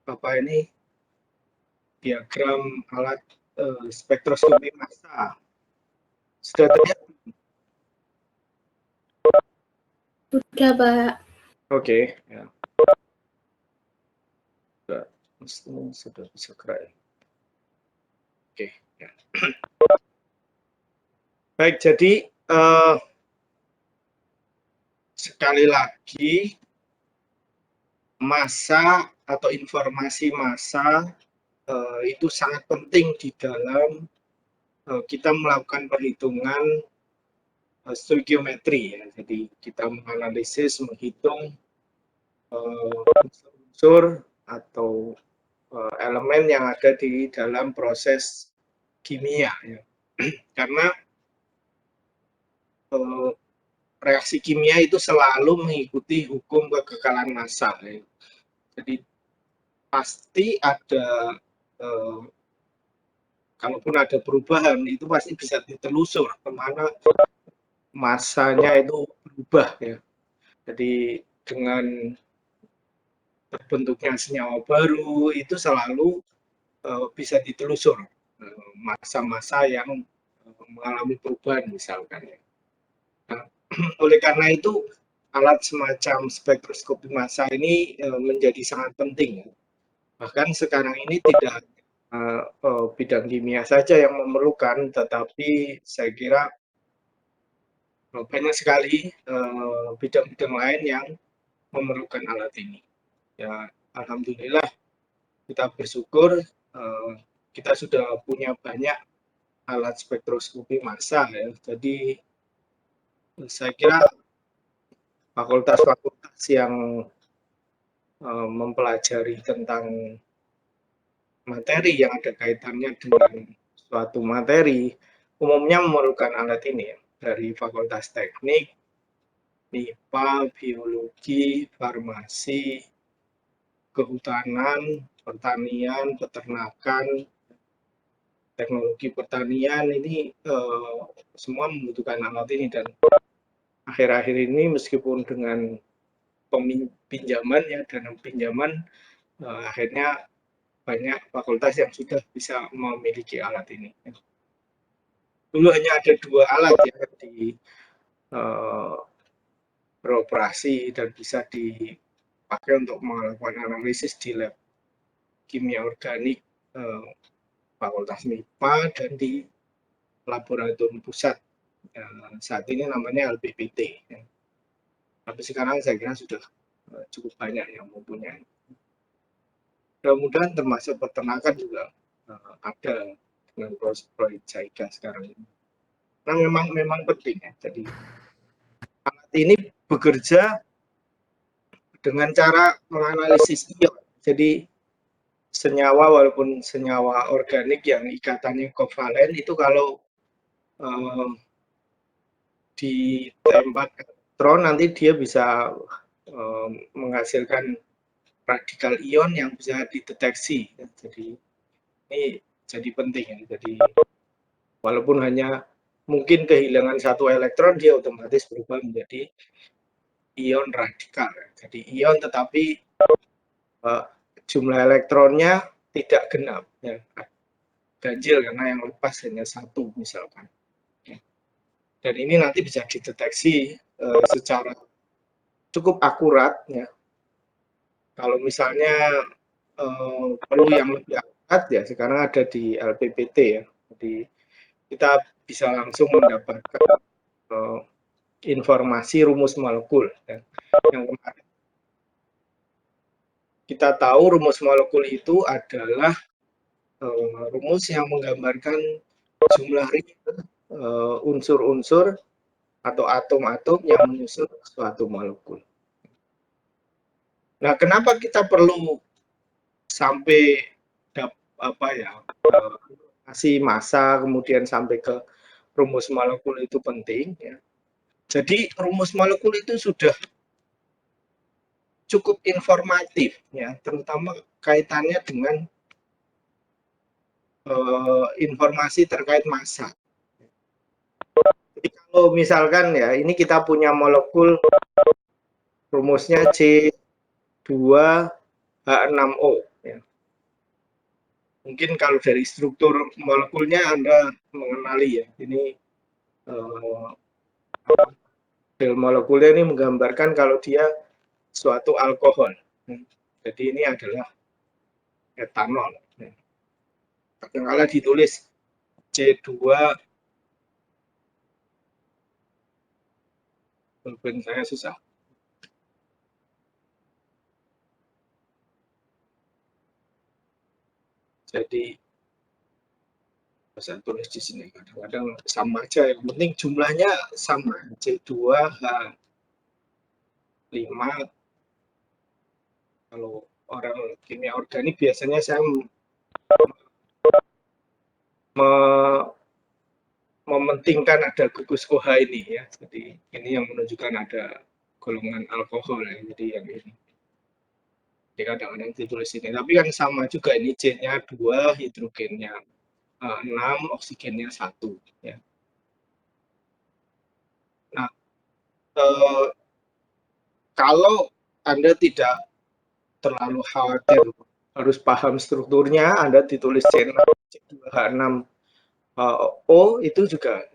apa ini diagram alat spektroskopi massa. Sudah terlihat? Sudah, Pak. Oke, ya. Sudah bisa gerak. Oke, ya. Baik, jadi sekali lagi massa atau informasi massa itu sangat penting di dalam kita melakukan perhitungan stoikiometri ya. Jadi kita menganalisis, menghitung unsur atau elemen yang ada di dalam proses kimia ya. Karena reaksi kimia itu selalu mengikuti hukum kekekalan massa ya. Jadi pasti ada kalaupun ada perubahan itu pasti bisa ditelusur kemana massanya itu berubah ya. Jadi dengan terbentuknya senyawa baru itu selalu bisa ditelusur massa-massa yang mengalami perubahan misalkan ya. Nah, oleh karena itu alat semacam spektroskopi massa ini menjadi sangat penting. Bahkan sekarang ini tidak bidang kimia saja yang memerlukan, tetapi saya kira banyak sekali bidang-bidang lain yang memerlukan alat ini. Ya, alhamdulillah kita bersyukur kita sudah punya banyak alat spektroskopi massa ya. Jadi saya kira fakultas-fakultas yang mempelajari tentang materi yang ada kaitannya dengan suatu materi umumnya memerlukan alat ini ya. Dari fakultas teknik, MIPA, biologi, farmasi, kehutanan, pertanian, peternakan, teknologi pertanian ini semua membutuhkan alat ini. Dan akhir-akhir ini meskipun dengan pinjaman ya, dana pinjaman akhirnya banyak fakultas yang sudah bisa memiliki alat ini. Dulu hanya ada 2 alat yang beroperasi dan bisa dipakai untuk melakukan analisis di lab kimia organik Fakultas MIPA dan di laboratorium pusat saat ini namanya LPPT. Tapi sekarang saya kira sudah cukup banyak yang mempunyai. Mudah-mudahan termasuk peternakan juga ada dengan proyek JICA sekarang ini. Nah memang penting ya. Jadi alat ini bekerja dengan cara menganalisis ion. Jadi senyawa walaupun senyawa organik yang ikatannya kovalen itu kalau ditembak elektron nanti dia bisa menghasilkan radikal ion yang bisa dideteksi. Jadi ini jadi penting. Jadi walaupun hanya mungkin kehilangan 1 elektron dia otomatis berubah menjadi ion radikal. Jadi ion tetapi jumlah elektronnya tidak genap ya. Ganjil karena yang lepas hanya 1 misalkan. Dan ini nanti bisa dideteksi secara cukup akurat ya. Kalau misalnya perlu yang lebih akurat ya sekarang ada di LPPT ya. Jadi kita bisa langsung mendapatkan informasi rumus molekul ya. Yang kemarin kita tahu rumus molekul itu adalah rumus yang menggambarkan jumlah unsur-unsur atau atom-atom yang menyusun suatu molekul. Nah, kenapa kita perlu sampai informasi massa kemudian sampai ke rumus molekul itu penting ya. Jadi rumus molekul itu sudah cukup informatif ya, terutama kaitannya dengan informasi terkait massa. Jadi kalau misalkan ya ini kita punya molekul rumusnya C2H6O Ya. Mungkin kalau dari struktur molekulnya Anda mengenali ya, ini model molekulnya ini menggambarkan kalau dia suatu alkohol. Jadi ini adalah etanol. Kadang-kala ditulis C2, pulpen saya susah. Jadi saya tulis di sini, kadang-kadang sama aja, yang penting jumlahnya sama, C2H5. Kalau orang kimia organik biasanya saya mementingkan ada gugus CoH ini ya, jadi ini yang menunjukkan ada golongan alkohol ya, jadi yang ini. Jadi kadang-kadang ditulis ini, tapi kan sama juga, ini C-nya 2, hidrogennya 6, oksigennya 1 ya. Nah, kalau Anda tidak terlalu khawatir harus paham strukturnya, Anda ditulis C2H6O itu juga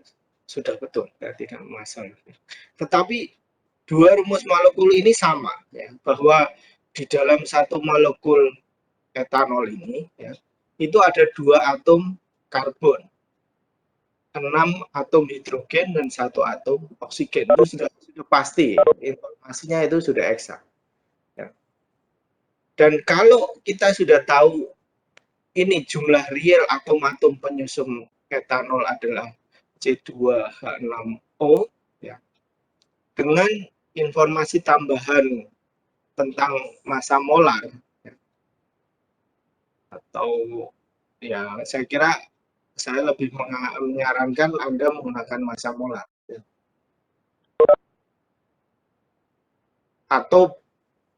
sudah betul ya, tidak masalah. Tetapi dua rumus molekul ini sama ya, bahwa di dalam satu molekul etanol ini ya, itu ada 2 atom karbon, 6 atom hidrogen dan 1 atom oksigen. Itu sudah pasti, informasinya itu sudah eksak. Ya. Dan kalau kita sudah tahu ini jumlah real atom-atom penyusun etanol adalah C2H6O ya, dengan informasi tambahan tentang massa molar ya, atau ya saya kira saya lebih menyarankan Anda menggunakan massa molar ya. Atau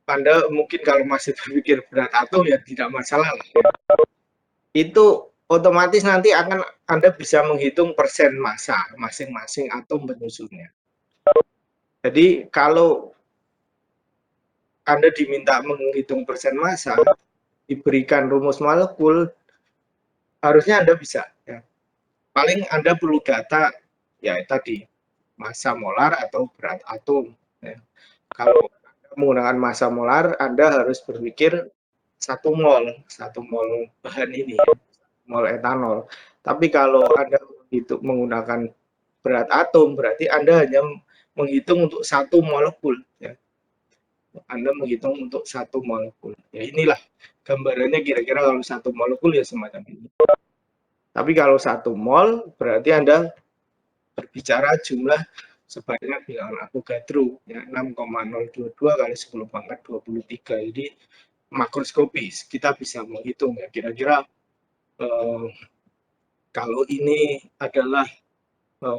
Anda mungkin kalau masih berpikir berat atom ya tidak masalah lah ya. Itu otomatis nanti akan Anda bisa menghitung persen massa masing-masing atom penyusunnya. Jadi kalau Anda diminta menghitung persen massa, diberikan rumus molekul, harusnya Anda bisa. Ya. Paling Anda perlu data, ya tadi, massa molar atau berat atom. Ya. Kalau Anda menggunakan massa molar, Anda harus berpikir 1 mol bahan ini, mol etanol. Tapi kalau Anda menggunakan berat atom, berarti Anda hanya menghitung untuk 1 molekul. Ya. Anda menghitung untuk 1 molekul. Ya inilah gambarannya kira-kira kalau 1 molekul ya semacam ini. Tapi kalau 1 mol berarti Anda berbicara jumlah sebanyak bilangan Avogadro ya, 6,022 kali 10 pangkat 23. Jadi makroskopis kita bisa menghitung ya kira-kira kalau ini adalah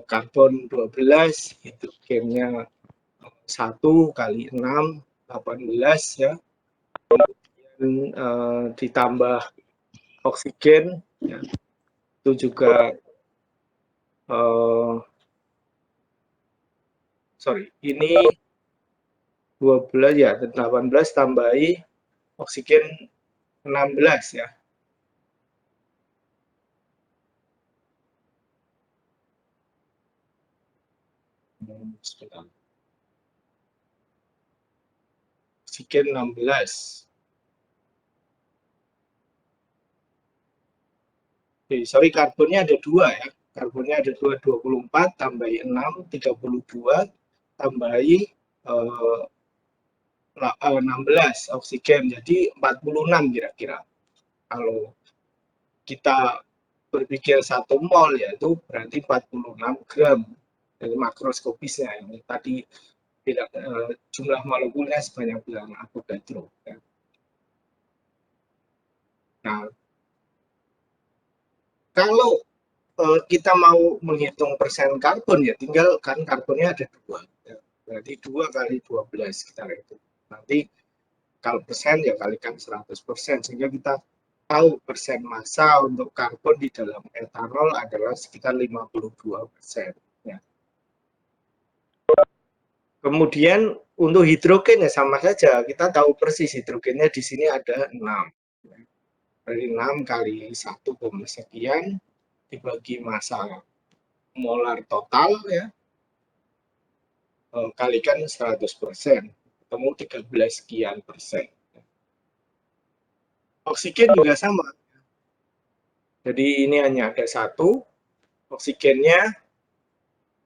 karbon 12, hidrogennya 1 kali 6, 18 ya. Kemudian ditambah oksigen ya, itu juga ini 12 ya, 18 tambahi oksigen 16 ya. Sebentar. Oksigen 16. Sorry, karbonnya ada 2 ya. Karbonnya ada 2, 24 tambahi 6, 32 tambahi 16 oksigen, jadi 46 kira-kira. Kalau kita berpikir 1 mol yaitu berarti 46 gram dari makroskopisnya yang tadi tidak jumlah molekulnya sebanyak bilangan Avogadro. Ya. Nah, kalau kita mau menghitung persen karbon ya tinggal kan karbonnya ada 2. Ya. Berarti 2 kali 12 kita hitung. Nanti kalau persen ya kalikan 100%, sehingga kita tahu persen massa untuk karbon di dalam etanol adalah sekitar 52%. Ya. Kemudian untuk hidrogen ya sama saja, kita tahu persis hidrogennya di sini ada 6. Dari 6 kali 1, sekian dibagi massa molar total ya, kalikan 100%, ketemu 13 sekian persen. Oksigen juga sama. Jadi ini hanya ada satu, oksigennya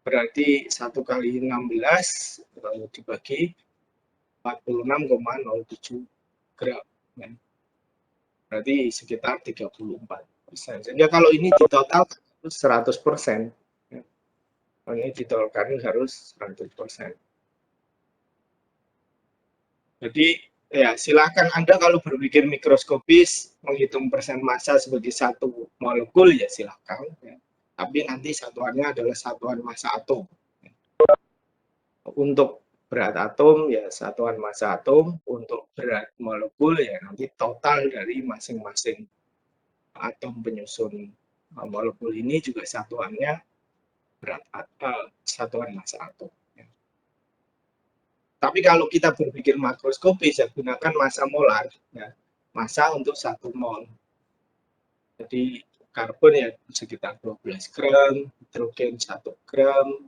berarti 1 kali 16 dibagi 46,07 gram. Ya. Berarti sekitar 34%. Sehingga kalau ini ditotal 100%. Ya. Kalau ini ditotalkan harus 100%. Jadi ya silakan Anda kalau berpikir mikroskopis menghitung persen massa sebagai satu molekul ya silakan. Ya. Tapi nanti satuannya adalah satuan massa atom. Untuk berat atom ya satuan massa atom, untuk berat molekul ya nanti total dari masing-masing atom penyusun molekul ini juga satuannya berat satuan massa atom. Ya. Tapi kalau kita berpikir makroskopis ya gunakan massa molar, ya, massa untuk 1 mol. Jadi karbon ya sekitar 12 gram, hidrogen 1 gram,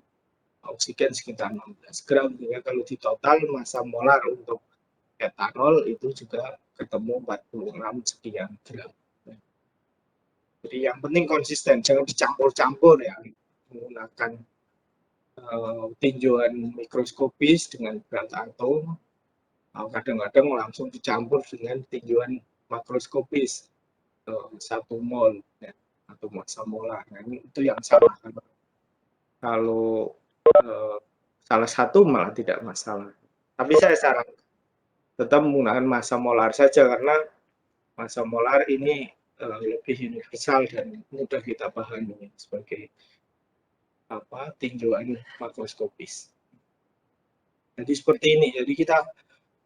oksigen sekitar 16 gram. Sehingga kalau ditotal massa molar untuk etanol itu juga ketemu 46 sekian gram. Jadi yang penting konsisten, jangan dicampur-campur ya, menggunakan tinjauan mikroskopis dengan berat atom, kadang-kadang langsung dicampur dengan tinjauan makroskopis 1 mol ya, atau massa molar. Nah, itu yang salah. Kalau salah satu malah tidak masalah. Tapi saya sarankan tetap menggunakan massa molar saja karena massa molar ini lebih universal dan mudah kita pahami sebagai tinjauan makroskopis. Jadi seperti ini. Jadi kita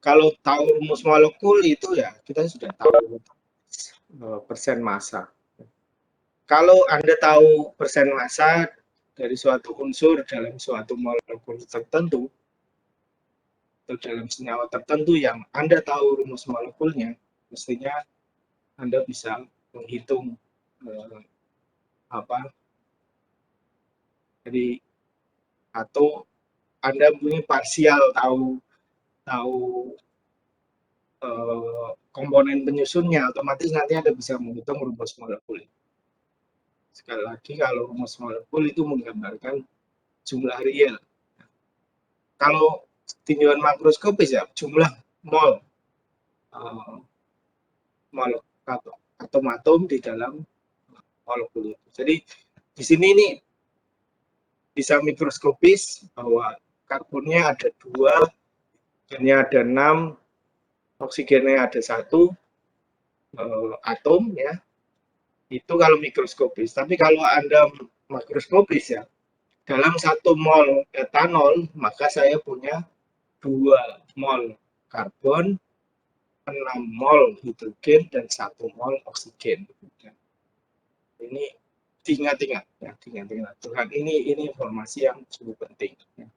kalau tahu rumus molekul itu ya kita sudah tahu persen massa. Kalau Anda tahu persen massa dari suatu unsur dalam suatu molekul tertentu atau dalam senyawa tertentu yang Anda tahu rumus molekulnya, mestinya Anda bisa menghitung jadi atau Anda punya parsial tahu komponen penyusunnya, otomatis nanti Anda bisa menghitung rumus molekul. Sekali lagi, kalau rumus molekul itu menggambarkan jumlah real. Kalau tinjauan makroskopis ya jumlah mol atom-atom di dalam molekul itu. Jadi di sini ini bisa mikroskopis bahwa karbonnya ada 2, hidrogennya ada 6, oksigennya ada 1 atom ya. Itu kalau mikroskopis. Tapi kalau Anda makroskopis ya, dalam 1 mol etanol maka saya punya 2 mol karbon, 6 mol hidrogen dan 1 mol oksigen. Ini diingat-ingat ya, diingat-ingat. Tuhan, ini informasi yang cukup penting. Ya.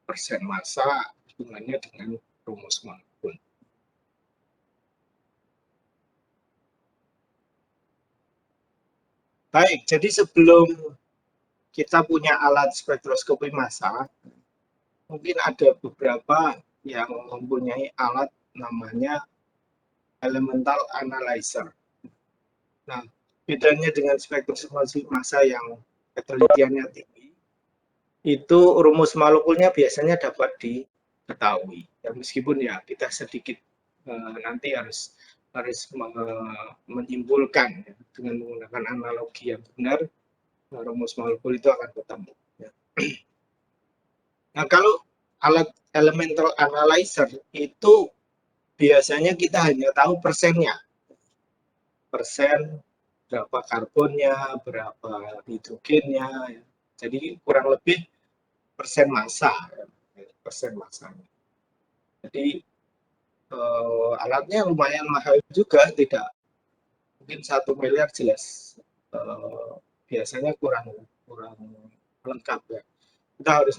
Persen massa hubungannya dengan rumus molekul. Baik, jadi sebelum kita punya alat spektroskopi massa, mungkin ada beberapa yang mempunyai alat namanya elemental analyzer. Nah, bedanya dengan spektroskopi massa yang ketelitiannya tinggi, itu rumus molekulnya biasanya dapat diketahui. Ya, meskipun ya kita sedikit nanti harus menyimpulkan ya, dengan menggunakan analogi yang benar, rumus molekul itu akan ketemu. Ya. Nah, kalau alat elemental analyzer itu biasanya kita hanya tahu persennya. Persen, berapa karbonnya, berapa hidrogennya. Ya. Jadi kurang lebih persen massa. Ya. Persen massanya. Jadi alatnya lumayan mahal juga, tidak mungkin 1 miliar jelas. Biasanya kurang lengkap ya. Kita harus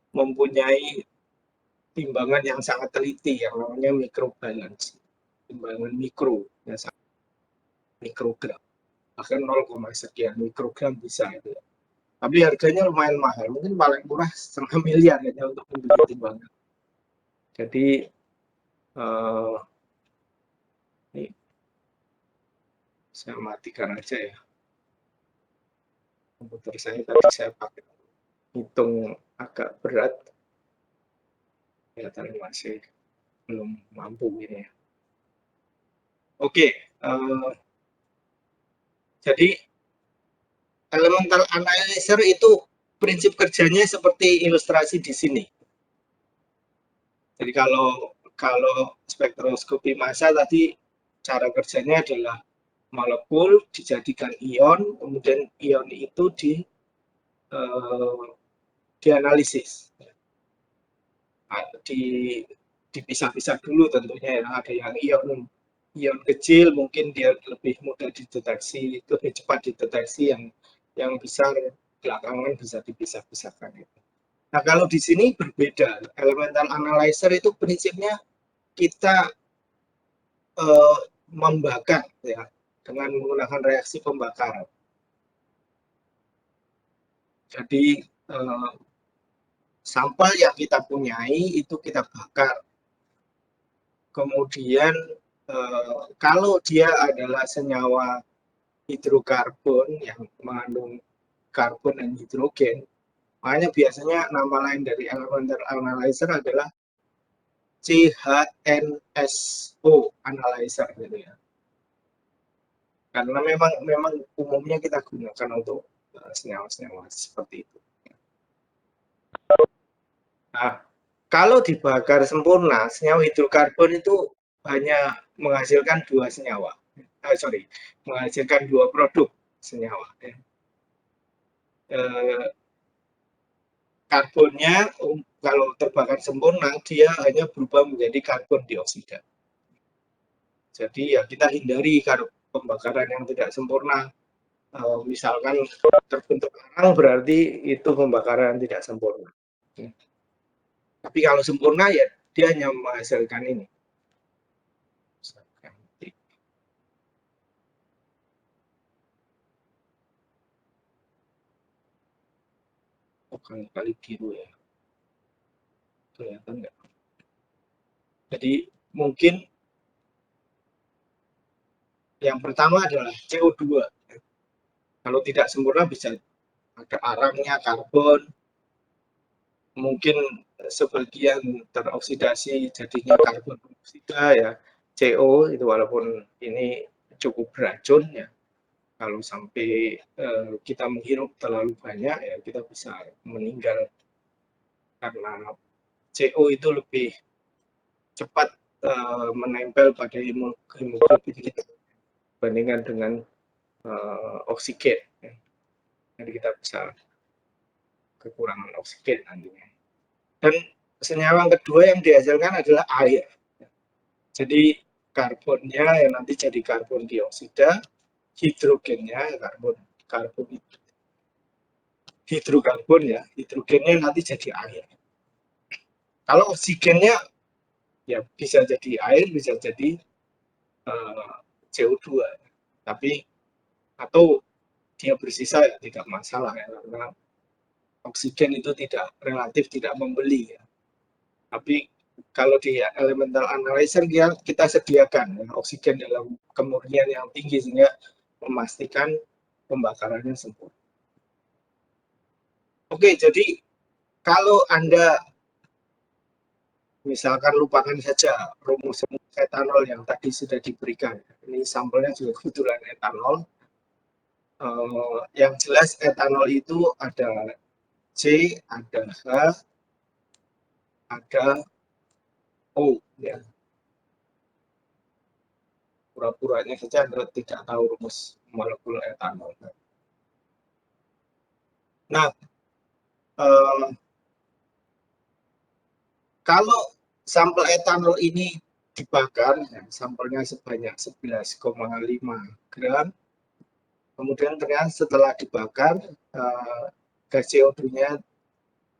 mempunyai timbangan yang sangat teliti yang namanya microbalance, timbangan mikro yang sangat mikrogram, bahkan 0, sekian mikrogram bisa itu. Tapi harganya lumayan mahal, mungkin paling murah 1,5 miliar hanya untuk membeli timbangan. Jadi ini saya matikan aja ya. Komputer saya tadi saya pakai hitung agak berat, kelihatan masih belum mampu ini ya. Oke, jadi elemental analyzer itu prinsip kerjanya seperti ilustrasi di sini. Jadi kalau spektroskopi massa tadi cara kerjanya adalah molekul dijadikan ion, kemudian ion itu dianalisis, dipisah-pisah dulu tentunya ya. Ada yang ion kecil mungkin dia lebih mudah dideteksi, lebih cepat dideteksi, yang besar belakangan bisa dipisah-pisahkan itu. Nah, kalau di sini berbeda. Elemental analyzer itu prinsipnya kita membakar ya dengan menggunakan reaksi pembakaran. Jadi sampel yang kita punyai itu kita bakar. Kemudian kalau dia adalah senyawa hidrokarbon yang mengandung karbon dan hidrogen, makanya biasanya nama lain dari elemental analyzer adalah CHNSO analyzer gitu ya. Karena memang umumnya kita gunakan untuk senyawa-senyawa seperti itu. Nah, kalau dibakar sempurna, senyawa hidrokarbon itu hanya menghasilkan menghasilkan 2 produk senyawa. Karbonnya kalau terbakar sempurna dia hanya berubah menjadi karbon dioksida. Jadi ya kita hindari pembakaran yang tidak sempurna. Misalkan terbentuk arang berarti itu pembakaran tidak sempurna. Tapi kalau sempurna ya dia hanya menghasilkan ini. Kali biru ya, kelihatan nggak? Jadi mungkin yang pertama adalah CO2. Kalau tidak sempurna bisa ada arangnya, karbon, mungkin sebagian teroksidasi jadinya karbon dioksida ya, CO itu, walaupun ini cukup beracun ya. Kalau sampai kita menghirup terlalu banyak ya kita bisa meninggal karena CO itu lebih cepat menempel pada hemoglobin kita dibandingkan dengan oksigen. Jadi kita bisa kekurangan oksigen nantinya. Dan senyawa yang kedua yang dihasilkan adalah air. Jadi karbonnya yang nanti jadi karbon dioksida, hidrogennya hidrokarbon ya, hidrogennya nanti jadi air. Kalau oksigennya ya bisa jadi air, bisa jadi CO2. Tapi atau dia bersisa ya tidak masalah ya, karena oksigen itu relatif tidak membeli ya. Tapi kalau di elemental analyzer kita sediakan ya, oksigen dalam kemurnian yang tinggi sehingga memastikan pembakarannya sempurna. Oke, jadi kalau Anda misalkan lupakan saja rumus etanol yang tadi sudah diberikan. Ini sampelnya juga kebetulan etanol. Yang jelas etanol itu ada C, ada H, ada O ya. Pura-puranya saja Anda tidak tahu rumus molekul etanol. Nah, kalau sampel etanol ini dibakar, ya, sampelnya sebanyak 11,5 gram, kemudian ternyata setelah dibakar, gas CO2-nya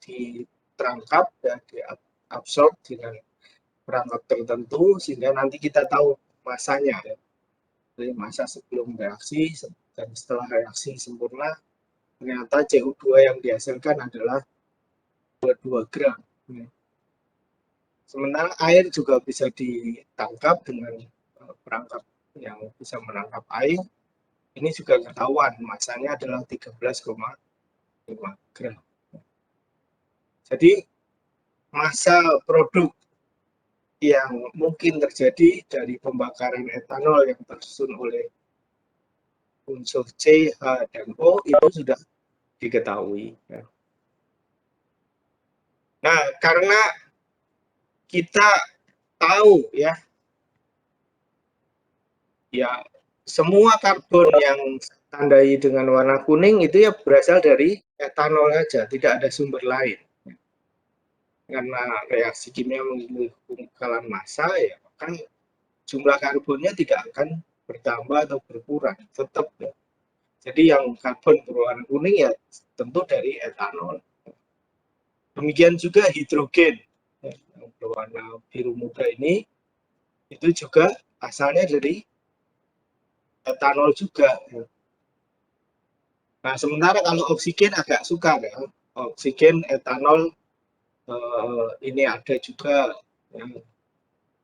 diterangkap ya, diabsorb dengan perangkap tertentu sehingga nanti kita tahu masanya ya. Jadi masa sebelum reaksi dan setelah reaksi sempurna ternyata CO2 yang dihasilkan adalah 22 gram. Sementara air juga bisa ditangkap dengan perangkap yang bisa menangkap air. Ini juga ketahuan masanya adalah 13,5 gram. Jadi massa produk yang mungkin terjadi dari pembakaran etanol yang tersusun oleh unsur C, H, dan O itu sudah diketahui. Nah, karena kita tahu ya semua karbon yang tandai dengan warna kuning itu ya berasal dari etanol saja, tidak ada sumber lain. Karena reaksi kimia mengikuti pembekalan massa ya, kan jumlah karbonnya tidak akan bertambah atau berkurang, tetap ya. Jadi yang karbon berwarna kuning ya tentu dari etanol. Demikian juga hidrogen yang berwarna biru muda ini itu juga asalnya dari etanol juga. Nah, sementara kalau oksigen agak sukar ya. Oksigen, etanol ini ada juga. Ya.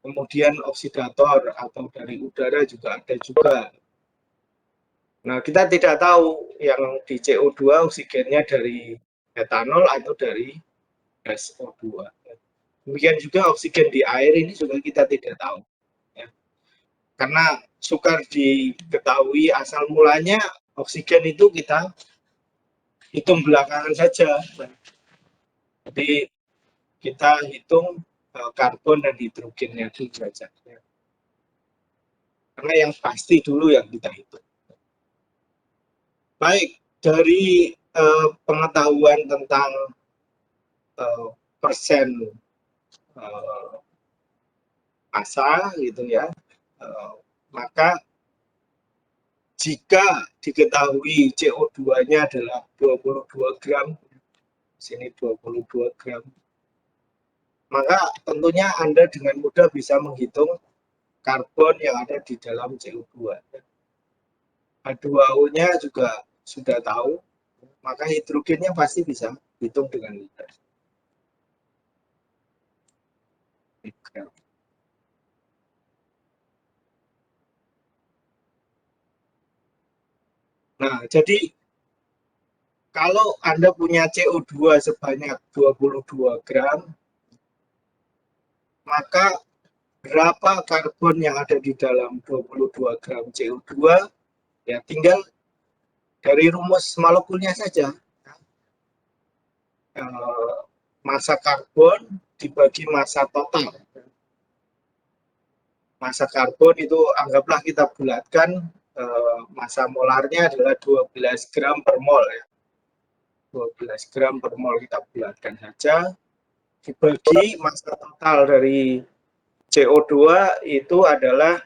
Kemudian oksidator atau dari udara juga ada juga. Nah, kita tidak tahu yang di CO2 oksigennya dari etanol atau dari SO2. Demikian juga oksigen di air ini juga kita tidak tahu. Ya. Karena sukar diketahui asal mulanya oksigen itu kita hitung belakangan saja. Jadi kita hitung karbon dan hidrogennya dulu saja. Karena yang pasti dulu yang kita hitung. Baik, dari pengetahuan tentang persen massa gitu ya, maka jika diketahui CO2-nya adalah 22 gram, sini 22 gram, maka tentunya Anda dengan mudah bisa menghitung karbon yang ada di dalam CO2. H2O-nya juga sudah tahu, maka hidrogennya pasti bisa hitung dengan mudah. Nah, jadi kalau Anda punya CO2 sebanyak 22 gram, maka berapa karbon yang ada di dalam 22 gram CO2, ya tinggal dari rumus molekulnya saja. Massa karbon dibagi massa total. Massa karbon itu anggaplah kita bulatkan, massa molarnya adalah 12 gram per mol ya. 12 gram per mol kita bulatkan saja, dibagi massa total dari CO2 itu adalah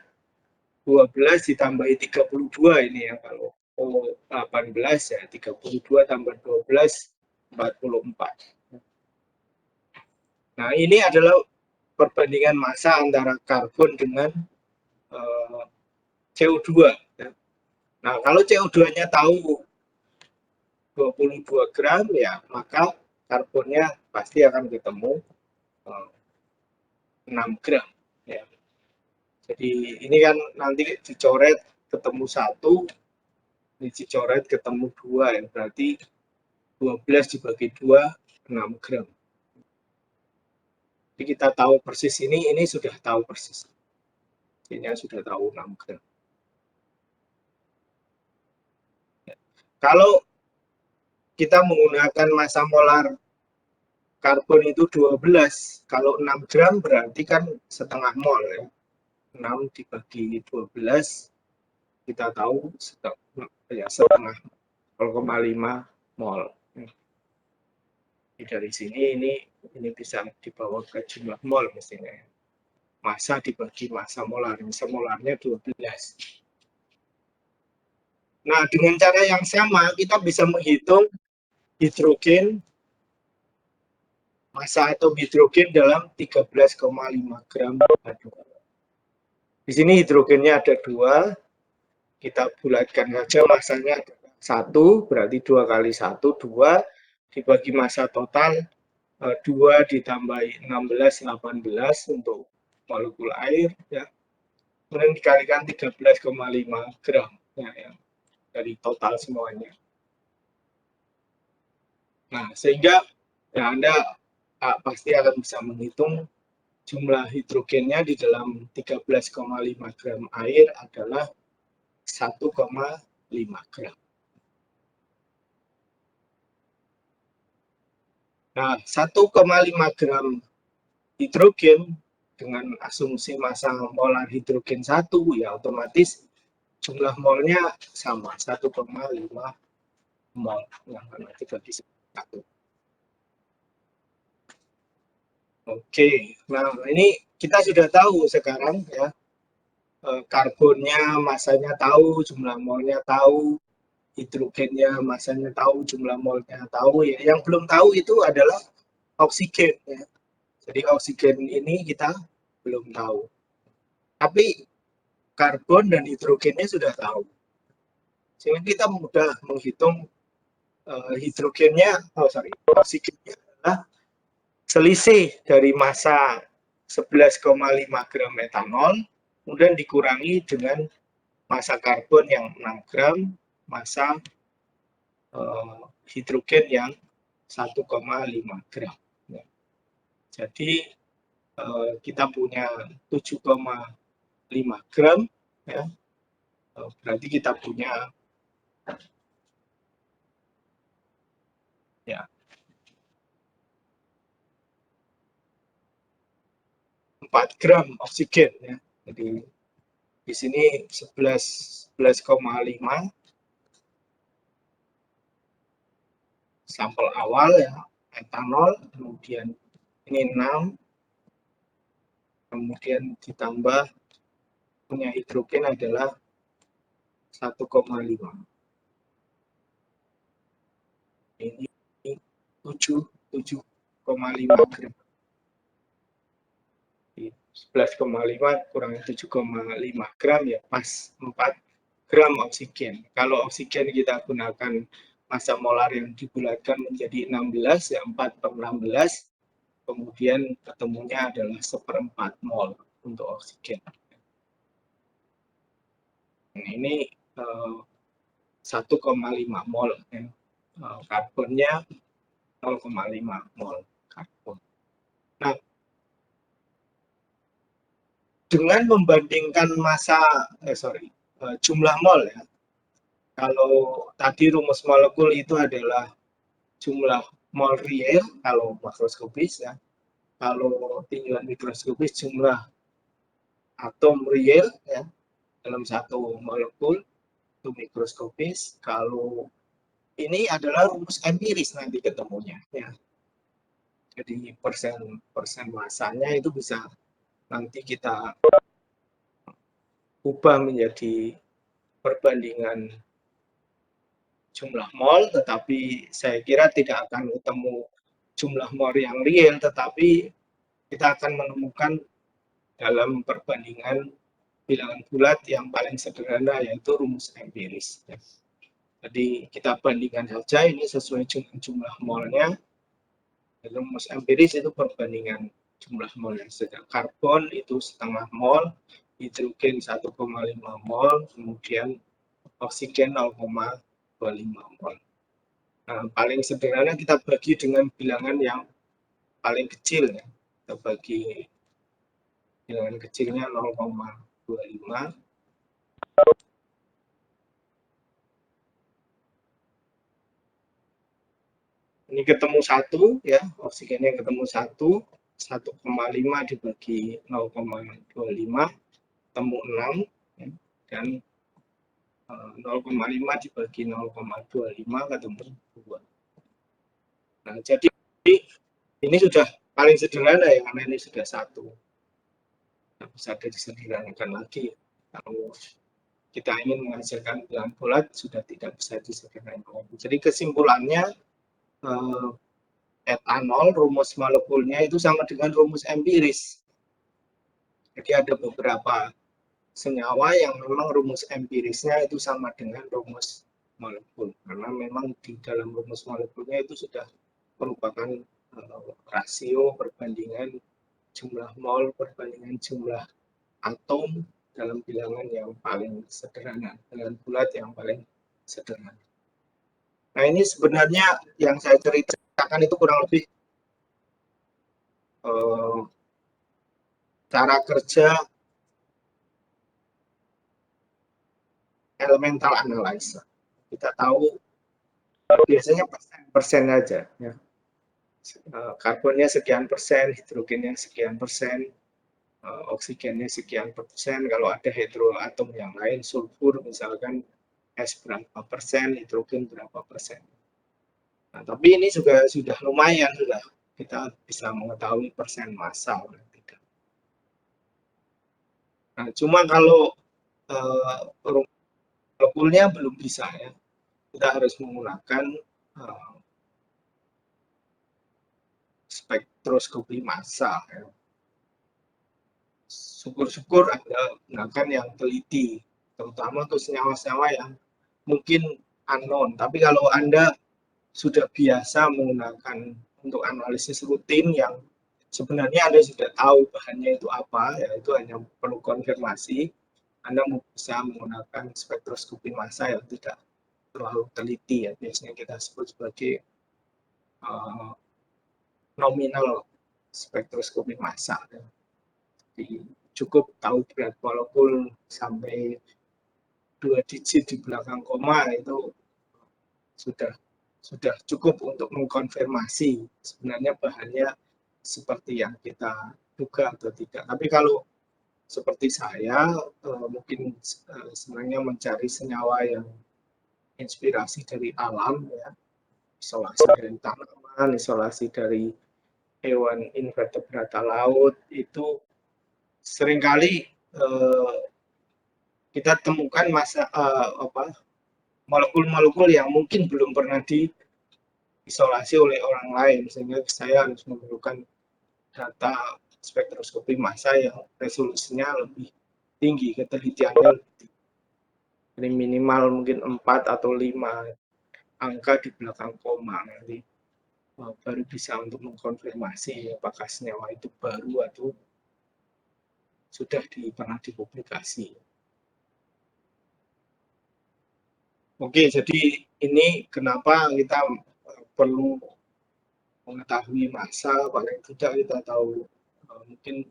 12 ditambahi 32 ini ya, kalau O18 ya 32 tambah 12 44. Nah, ini adalah perbandingan massa antara karbon dengan CO2. Nah, kalau CO2-nya tahu 22 gram ya, maka karbonnya pasti akan ketemu 6 gram. Ya. Jadi ini kan nanti dicoret ketemu 1, ini dicoret ketemu 2, ya berarti 12 dibagi 2, 6 gram. Jadi kita tahu persis ini sudah tahu persis. Ini sudah tahu 6 gram. Kalau kita menggunakan massa molar karbon itu 12, kalau 6 gram berarti kan setengah mol ya. 6 dibagi 12, kita tahu setengah 0,5 mol. Dari sini ini bisa dibawa ke jumlah mol mestinya. Massa dibagi massa molar, massa molarnya 12. Nah, dengan cara yang sama kita bisa menghitung hidrogen massa atom hidrogen dalam 13,5 gram H2O. Di sini hidrogennya ada 2, kita bulatkan saja massanya 1, berarti 2 kali 1, 2, dibagi massa total 2 ditambah 16, 18 untuk molekul air, ya. Kemudian dikalikan 13,5 gram, ya, dari total semuanya. Nah, sehingga ya Anda pasti akan bisa menghitung jumlah hidrogennya di dalam 13,5 gram air adalah 1,5 gram. Nah, 1,5 gram hidrogen dengan asumsi massa molar hidrogen 1, ya otomatis jumlah molnya sama, 1,5 mol. Yang nanti bagi 1. Oke, nah ini kita sudah tahu sekarang ya, karbonnya masanya tahu, jumlah molnya tahu, hidrogennya masanya tahu, jumlah molnya tahu, ya. Yang belum tahu itu adalah oksigen, ya. Jadi oksigen ini kita belum tahu. Tapi karbon dan hidrogennya sudah tahu. Sehingga kita mudah menghitung oksigennya adalah selisih dari massa 11,5 gram metanol, kemudian dikurangi dengan massa karbon yang 6 gram, massa hidrogen yang 1,5 gram. Jadi kita punya 7,5 gram, ya. Berarti kita punya ya 4 gram oksigen, ya. Jadi di sini 11,5 sampel awal, ya, etanol, kemudian ini 6, kemudian ditambah punya hidrogen adalah 1,5. Ini 7,5 gram. 11,5 kurangi 7,5 gram, ya pas 4 gram oksigen. Kalau oksigen kita gunakan massa molar yang dibulatkan menjadi 16, ya 4 per 16, kemudian ketemunya adalah 1/4 mol untuk oksigen. Nah, ini 1,5 mol, ya. Karbonnya 0,5 mol karbon. Nah, dengan membandingkan jumlah mol, ya. Kalau tadi rumus molekul itu adalah jumlah mol real kalau makroskopis, ya. Kalau tinjauan mikroskopis jumlah atom real, ya, dalam satu molekul itu mikroskopis. Kalau ini adalah rumus empiris nanti ketemunya, ya. Jadi persen masanya itu bisa nanti kita ubah menjadi perbandingan jumlah mol, tetapi saya kira tidak akan ketemu jumlah mol yang real, tetapi kita akan menemukan dalam perbandingan bilangan bulat yang paling sederhana, yaitu rumus empiris. Jadi kita bandingkan saja ini sesuai dengan jumlah molnya. Rumus empiris itu perbandingan jumlah mol. Sedang karbon itu setengah mol, hidrogen 1,5 mol, kemudian oksigen 0,25 mol. Nah, paling sederhana kita bagi dengan bilangan yang paling kecil, ya. Kita bagi bilangan kecilnya 0,25. Ini ketemu 1, ya, oksigennya ketemu 1, 1,5 dibagi 0,25, ketemu 6, ya, dan 0,5 dibagi 0,25 ketemu 2. Nah, jadi ini sudah paling sederhana, ya, karena ini sudah 1. Nah, bisa disederhanakan lagi. Kalau kita ingin menghasilkan bilangan bulat, sudah tidak bisa disederhanakan. Jadi kesimpulannya, etanol, rumus molekulnya itu sama dengan rumus empiris. Jadi ada beberapa senyawa yang memang rumus empirisnya itu sama dengan rumus molekul. Karena memang di dalam rumus molekulnya itu sudah merupakan rasio perbandingan jumlah mol perbandingan jumlah atom dalam bilangan yang paling sederhana, dengan bulat yang paling sederhana. Nah, ini sebenarnya yang saya ceritakan itu kurang lebih cara kerja elemental analyzer. Kita tahu biasanya persen aja. Ya. Karbonnya sekian persen, hidrogennya sekian persen, oksigennya sekian persen. Kalau ada heteroatom yang lain, sulfur misalkan S berapa persen, hidrogen berapa persen. Nah, tapi ini juga sudah lumayan, sudah kita bisa mengetahui persen massal. Nah, cuma kalau molekulnya belum bisa ya, kita harus menggunakan spektroskopi massal. Ya. Syukur-syukur Anda gunakan yang teliti, terutama untuk senyawa-senyawa yang mungkin unknown. Tapi kalau Anda sudah biasa menggunakan untuk analisis rutin yang sebenarnya Anda sudah tahu bahannya itu apa, ya itu hanya perlu konfirmasi, Anda bisa menggunakan spektroskopi massa yang tidak terlalu teliti, ya biasanya kita sebut sebagai nominal spektroskopi massa. Jadi, cukup tahu berat molekul sampai 2 digit di belakang koma itu sudah cukup untuk mengkonfirmasi sebenarnya bahannya seperti yang kita duga atau tidak. Tapi kalau seperti saya mungkin sebenarnya mencari senyawa yang inspirasi dari alam, ya, isolasi dari tanaman, isolasi dari hewan invertebrata laut, itu seringkali kita temukan molekul-molekul yang mungkin belum pernah diisolasi oleh orang lain, sehingga saya harus memerlukan data spektroskopi massa yang resolusinya lebih tinggi, ketelitiannya lebih tinggi. Jadi minimal mungkin 4 atau 5 angka di belakang koma, nanti baru bisa untuk mengkonfirmasi apakah senyawa itu baru atau sudah pernah dipublikasi. Oke, jadi ini kenapa kita perlu mengetahui massa, paling tidak kita tahu mungkin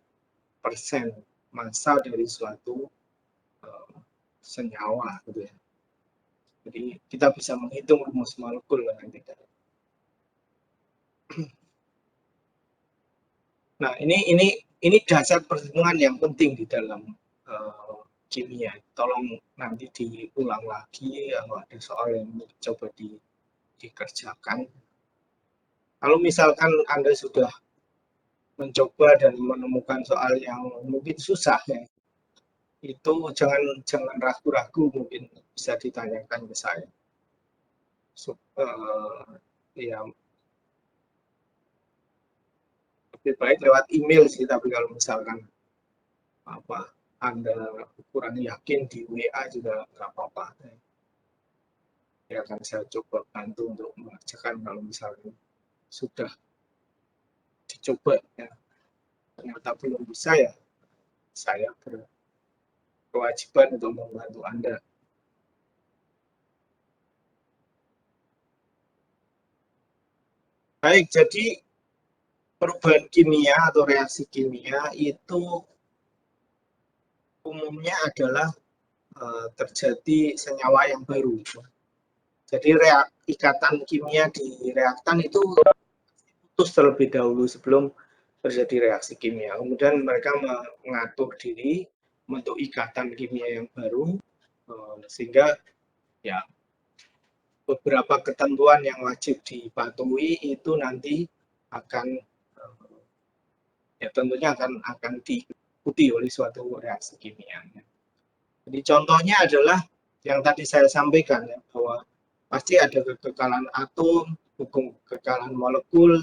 persen massa dari suatu senyawa, gitu ya. Jadi kita bisa menghitung rumus molekul nanti. Nah, ini dasar perhitungan yang penting di dalam kimia. Tolong nanti diulang lagi kalau ada soal yang coba dikerjakan. Kalau misalkan Anda sudah mencoba dan menemukan soal yang mungkin susah, ya, itu jangan ragu-ragu, mungkin bisa ditanyakan ke saya. Ya, lebih baik lewat email sih, tapi kalau misalkan Anda kurang yakin di WA juga nggak apa-apa. Ya akan saya coba bantu untuk mengerjakan kalau misalnya sudah dicoba, ya ternyata belum bisa, ya saya berkewajiban untuk membantu Anda. Baik, jadi perubahan kimia atau reaksi kimia itu umumnya adalah terjadi senyawa yang baru. Jadi ikatan kimia di reaktan itu putus terlebih dahulu sebelum terjadi reaksi kimia. Kemudian mereka mengatur diri membentuk ikatan kimia yang baru, sehingga ya beberapa ketentuan yang wajib dipatuhi itu nanti akan ya tentunya akan diikuti oleh suatu reaksi kimia. Jadi contohnya adalah yang tadi saya sampaikan, ya, bahwa pasti ada kekekalan atom, hukum kekekalan molekul,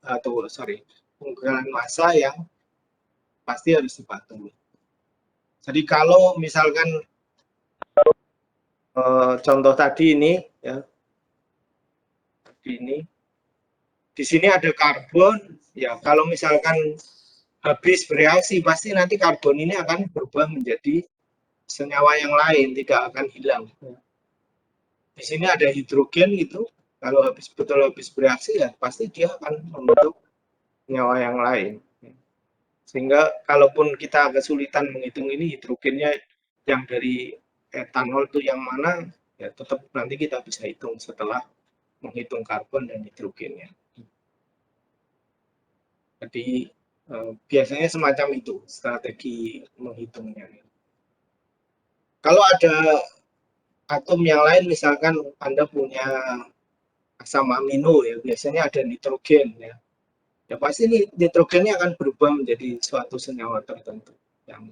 pengungkalan massa yang pasti harus dipatuhi. Jadi kalau misalkan contoh tadi ini ya, di sini ada karbon ya, kalau misalkan habis bereaksi pasti nanti karbon ini akan berubah menjadi senyawa yang lain, tidak akan hilang. Di sini ada hidrogen gitu, kalau betul habis bereaksi ya pasti dia akan membentuk senyawa yang lain. Sehingga kalaupun kita kesulitan menghitung ini hidrogennya yang dari etanol itu yang mana, ya tetap nanti kita bisa hitung setelah menghitung karbon dan hidrogennya. Jadi biasanya semacam itu strategi menghitungnya. Kalau ada atom yang lain, misalkan Anda punya asam amino ya, biasanya ada nitrogen ya. Ya pasti nitrogennya akan berubah menjadi suatu senyawa tertentu yang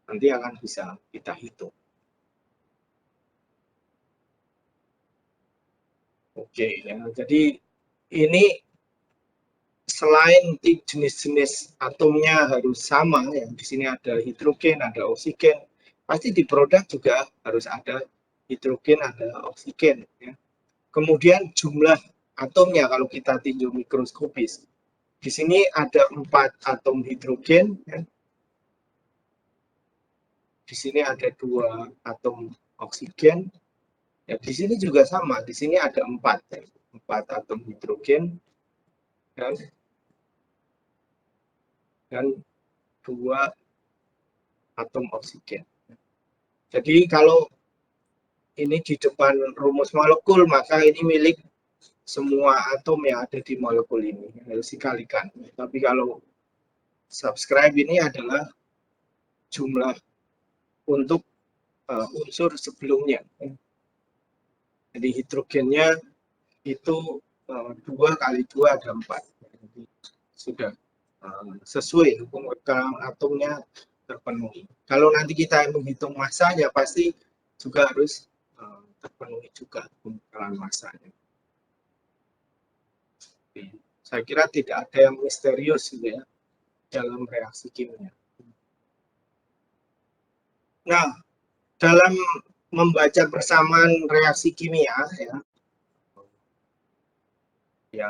nanti akan bisa kita hitung. Oke, ya. Jadi ini selain jenis-jenis atomnya harus sama, ya di sini ada hidrogen, ada oksigen, pasti di produk juga harus ada hidrogen, ada oksigen. Ya. Kemudian jumlah atomnya kalau kita tinjau mikroskopis, di sini ada 4 atom hidrogen, ya. Di sini ada 2 atom oksigen, ya di sini juga sama, di sini ada 4 ya. 4 atom hidrogen dan 2 atom oksigen. Jadi kalau ini di depan rumus molekul, maka ini milik semua atom yang ada di molekul ini, harus dikalikan. Tapi kalau subscribe ini adalah jumlah untuk unsur sebelumnya. Jadi hidrogennya itu 2 kali 2 ada 4. Jadi sudah sesuai hukum kekalahan atomnya terpenuhi. Kalau nanti kita menghitung massanya pasti juga harus terpenuhi juga hukum kekalahan massanya. Saya kira tidak ada yang misterius gitu ya dalam reaksi kimia. Nah, dalam membaca persamaan reaksi kimia ya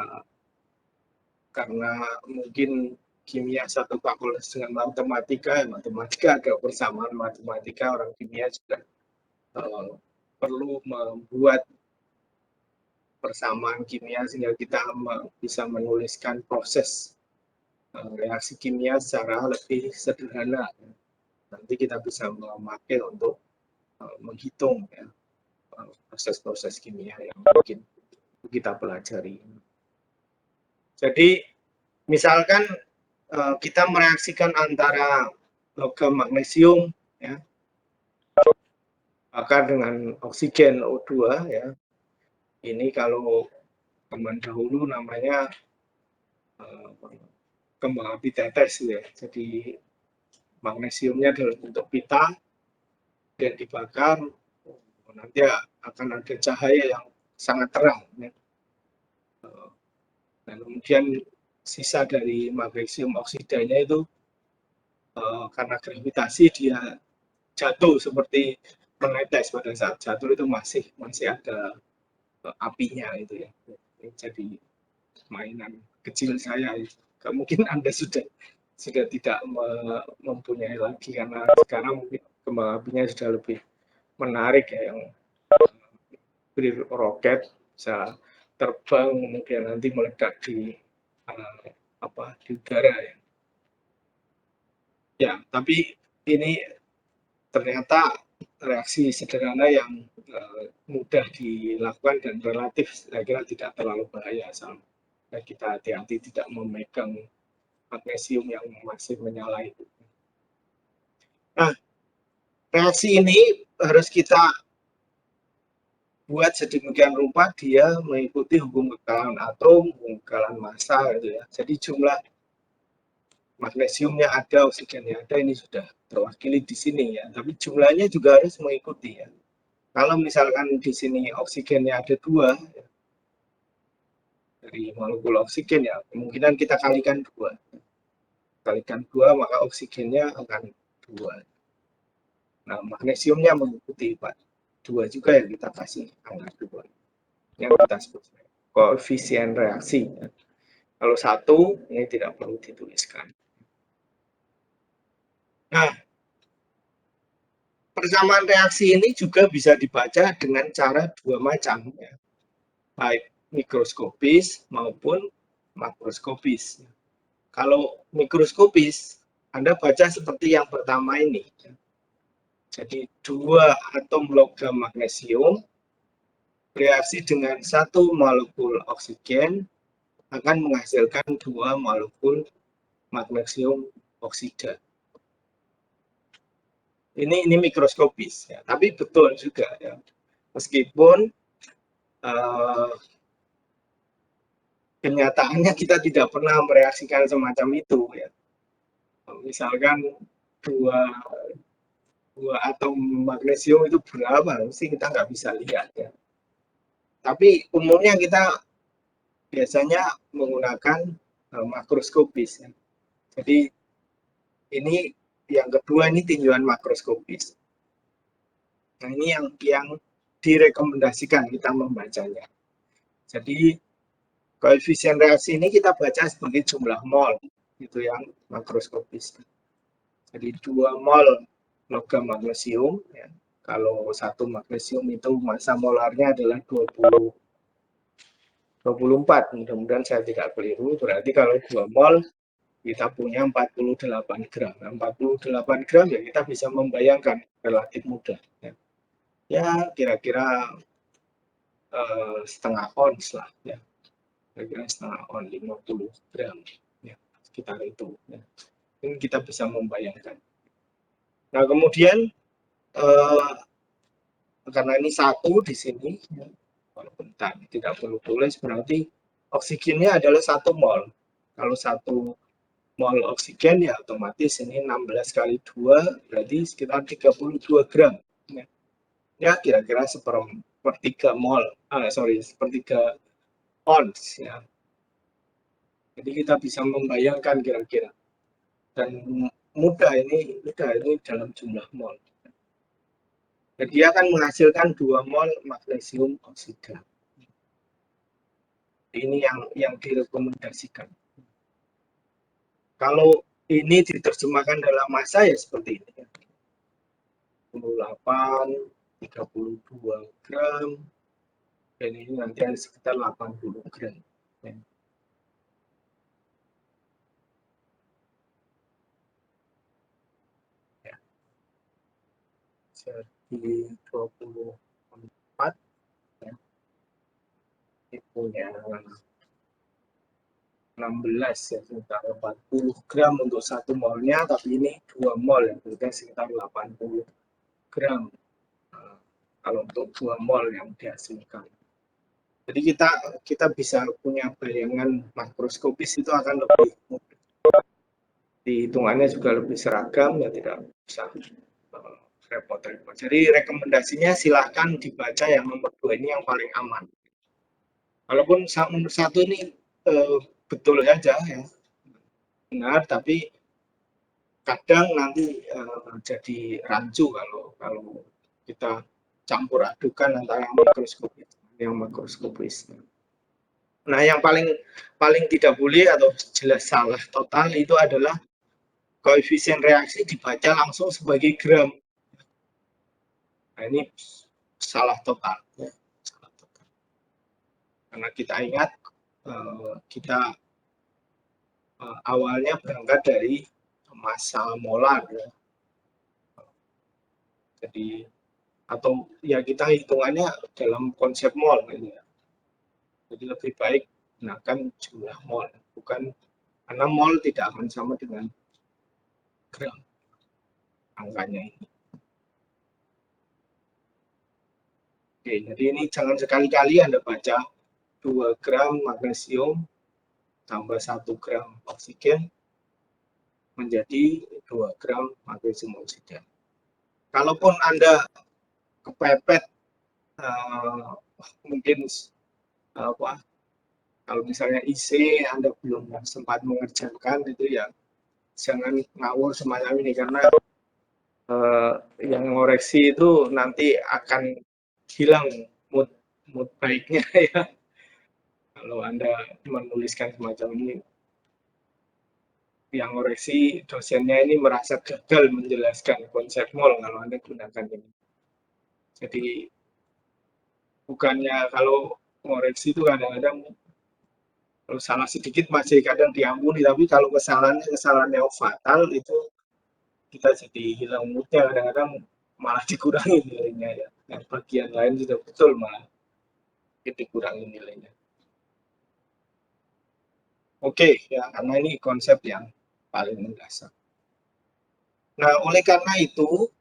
karena mungkin kimia satu fakultas dengan matematika, ya matematika ada persamaan matematika, orang kimia juga perlu membuat persamaan kimia sehingga kita bisa menuliskan proses reaksi kimia secara lebih sederhana. Nanti kita bisa memakai untuk menghitung ya, proses-proses kimia yang mungkin kita pelajari. Jadi misalkan kita mereaksikan antara logam magnesium ya, bakar dengan oksigen O2 ya. Ini kalau zaman dahulu namanya kembang api tetes ya. Jadi magnesiumnya dalam bentuk pita dan dibakar, nanti akan ada cahaya yang sangat terang ya. Dan kemudian sisa dari magnesium oksidanya itu karena gravitasi dia jatuh seperti menetes, pada saat jatuh itu masih ada apinya itu ya. Jadi mainan kecil saya, mungkin Anda sudah tidak mempunyai lagi karena sekarang mungkin kembang apinya sudah lebih menarik ya, yang roket bisa terbang kemudian nanti meledak di di udara ya. Ya, tapi ini ternyata reaksi sederhana yang mudah dilakukan dan relatif saya kira tidak terlalu bahaya, asal kita hati-hati tidak memegang magnesium yang masih menyala itu. Nah, reaksi ini harus kita buat sedemikian rupa dia mengikuti hukum kekalahan atom, hukum kekalahan massa gitu ya. Jadi jumlah magnesiumnya ada, oksigennya ada, ini sudah terwakili di sini ya. Tapi jumlahnya juga harus mengikuti ya. Kalau misalkan di sini oksigennya ada 2, ya, dari molekul oksigen ya, kemungkinan kita kalikan 2. Kalikan 2 maka oksigennya akan 2. Nah, magnesiumnya mengikuti 2 juga yang kita kasih angka 2. Yang kita sebut koefisien reaksi. Kalau 1 ini tidak perlu dituliskan. Nah, persamaan reaksi ini juga bisa dibaca dengan cara 2 macam, ya. Baik mikroskopis maupun makroskopis. Kalau mikroskopis, Anda baca seperti yang pertama ini. Jadi 2 atom logam magnesium reaksi dengan 1 molekul oksigen akan menghasilkan 2 molekul magnesium oksida. Ini mikroskopis, ya. Tapi betul juga, ya. Meskipun kenyataannya kita tidak pernah mereaksikan semacam itu, ya. Misalkan 2 atom magnesium itu berapa, mesti kita nggak bisa lihat, ya. Tapi umumnya kita biasanya menggunakan makroskopis, ya. Jadi ini yang kedua, ini tinjauan makroskopis. Nah, ini yang direkomendasikan kita membacanya. Jadi koefisien reaksi ini kita baca sebagai jumlah mol, itu yang makroskopis. Jadi 2 mol logam magnesium, ya. Kalau 1 magnesium itu massa molarnya adalah 24, mudah-mudahan saya tidak keliru. Berarti kalau 2 mol kita punya 48 gram. Nah, 48 gram ya kita bisa membayangkan relatif mudah. Ya kira-kira setengah ons lah, ya. Kira-kira setengah ons, 50 gram, ya, sekitar itu. Ya. Ini kita bisa membayangkan. Nah kemudian karena ini 1 di sini, ya, walaupun tidak perlu tulis, berarti oksigennya adalah 1 mol. Kalau 1 mol oksigen ya otomatis ini 16 kali 2 berarti sekitar 32 gram. Ya kira-kira sepertiga mol, sepertiga ons, ya. Jadi kita bisa membayangkan kira-kira. Dan mudah ini dalam jumlah mol. Dan dia akan menghasilkan 2 mol magnesium oksida. Ini yang direkomendasikan. Kalau ini diterjemahkan dalam massa ya seperti ini. 28, 32 gram, dan ini nanti ada sekitar 80 gram. Ya. Ya. Jadi 24, ya. Ini punya 16 ya, sekitar 40 gram untuk 1 molnya, tapi ini 2 mol ya, berarti sekitar 80 gram. Kalau untuk 2 mol yang dihasilkan. Jadi kita bisa punya bayangan makroskopis itu akan lebih mudah. Hitungannya juga lebih seragam, ya tidak usah repot-repot. Jadi rekomendasinya silahkan dibaca yang nomor 2 ini yang paling aman. Walaupun nomor 1 ini betul saja ya, benar, tapi kadang nanti jadi rancu kalau kita campur adukan antara yang makroskopis. Nah, yang paling tidak boleh atau jelas salah total itu adalah koefisien reaksi dibaca langsung sebagai gram. Nah, ini salah total. Ya. Salah total. Karena kita ingat kita awalnya berangkat dari massa molar, ya. Jadi atau ya kita hitungannya dalam konsep mol, ya. Jadi lebih baik gunakan jumlah mol, bukan karena mol tidak akan sama dengan gram angkanya ini. Oke, jadi ini jangan sekali-kali Anda baca 2 gram magnesium tambah 1 gram oksigen menjadi 2 gram magnesium oksida. Kalaupun Anda kepepet mungkin Kalau misalnya IC Anda belum sempat mengerjakan itu ya jangan ngawur semacam ini karena yang ngoreksi itu nanti akan hilang mood baiknya ya. Kalau Anda menuliskan semacam ini, yang ngoreksi dosennya ini merasa gagal menjelaskan konsep mol kalau Anda gunakan ini. Jadi bukannya kalau ngoreksi itu kadang-kadang kalau salah sedikit masih kadang diampuni, tapi kalau kesalahan yang fatal itu kita jadi hilang moodnya, kadang-kadang malah dikurangi nilainya ya. Yang bagian lain sudah betul malah dikurangi nilainya. Oke, ya karena ini konsep yang paling mendasar. Nah, oleh karena itu,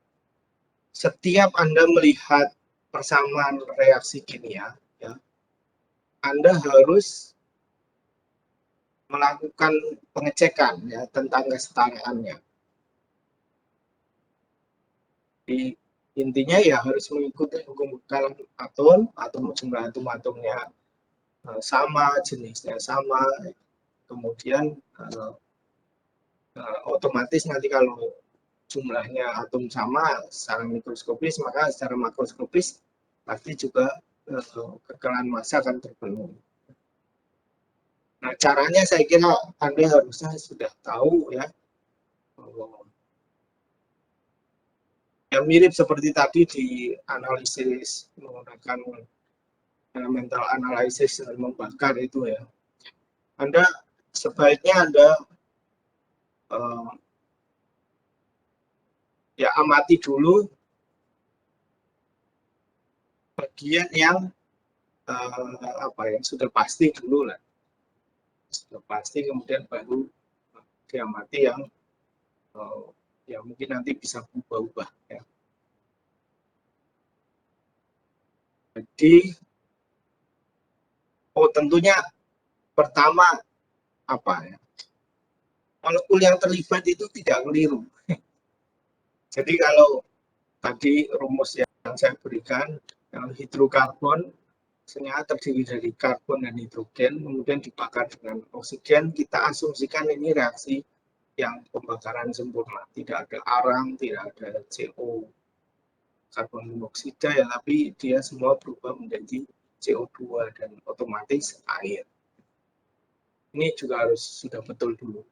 setiap Anda melihat persamaan reaksi kimia, ya, Anda harus melakukan pengecekan ya tentang kesetaraannya. Di intinya ya harus mengikuti hukum bekalan atom jumlah atom-atomnya sama, jenisnya sama, kemudian otomatis nanti kalau jumlahnya atom sama secara mikroskopis, maka secara makroskopis pasti juga kekebalan massa akan terpenuhi. Nah, caranya saya kira Anda harusnya sudah tahu ya. Yang mirip seperti tadi di analisis menggunakan elemental analisis dan membakar itu ya. Anda sebaiknya Anda ya amati dulu bagian yang sudah pasti dulu lah. Sudah pasti kemudian baru diamati yang ya mungkin nanti bisa berubah-ubah ya. Jadi tentunya pertama apa ya? Molekul yang terlibat itu tidak keliru. Jadi kalau tadi rumus yang saya berikan, yang hidrokarbon ternyata terdiri dari karbon dan hidrogen, kemudian dibakar dengan oksigen, kita asumsikan ini reaksi yang pembakaran sempurna. Tidak ada arang, tidak ada CO, karbon monoksida ya, tapi dia semua berubah menjadi CO2 dan otomatis air. Ini juga harus sudah betul dulu.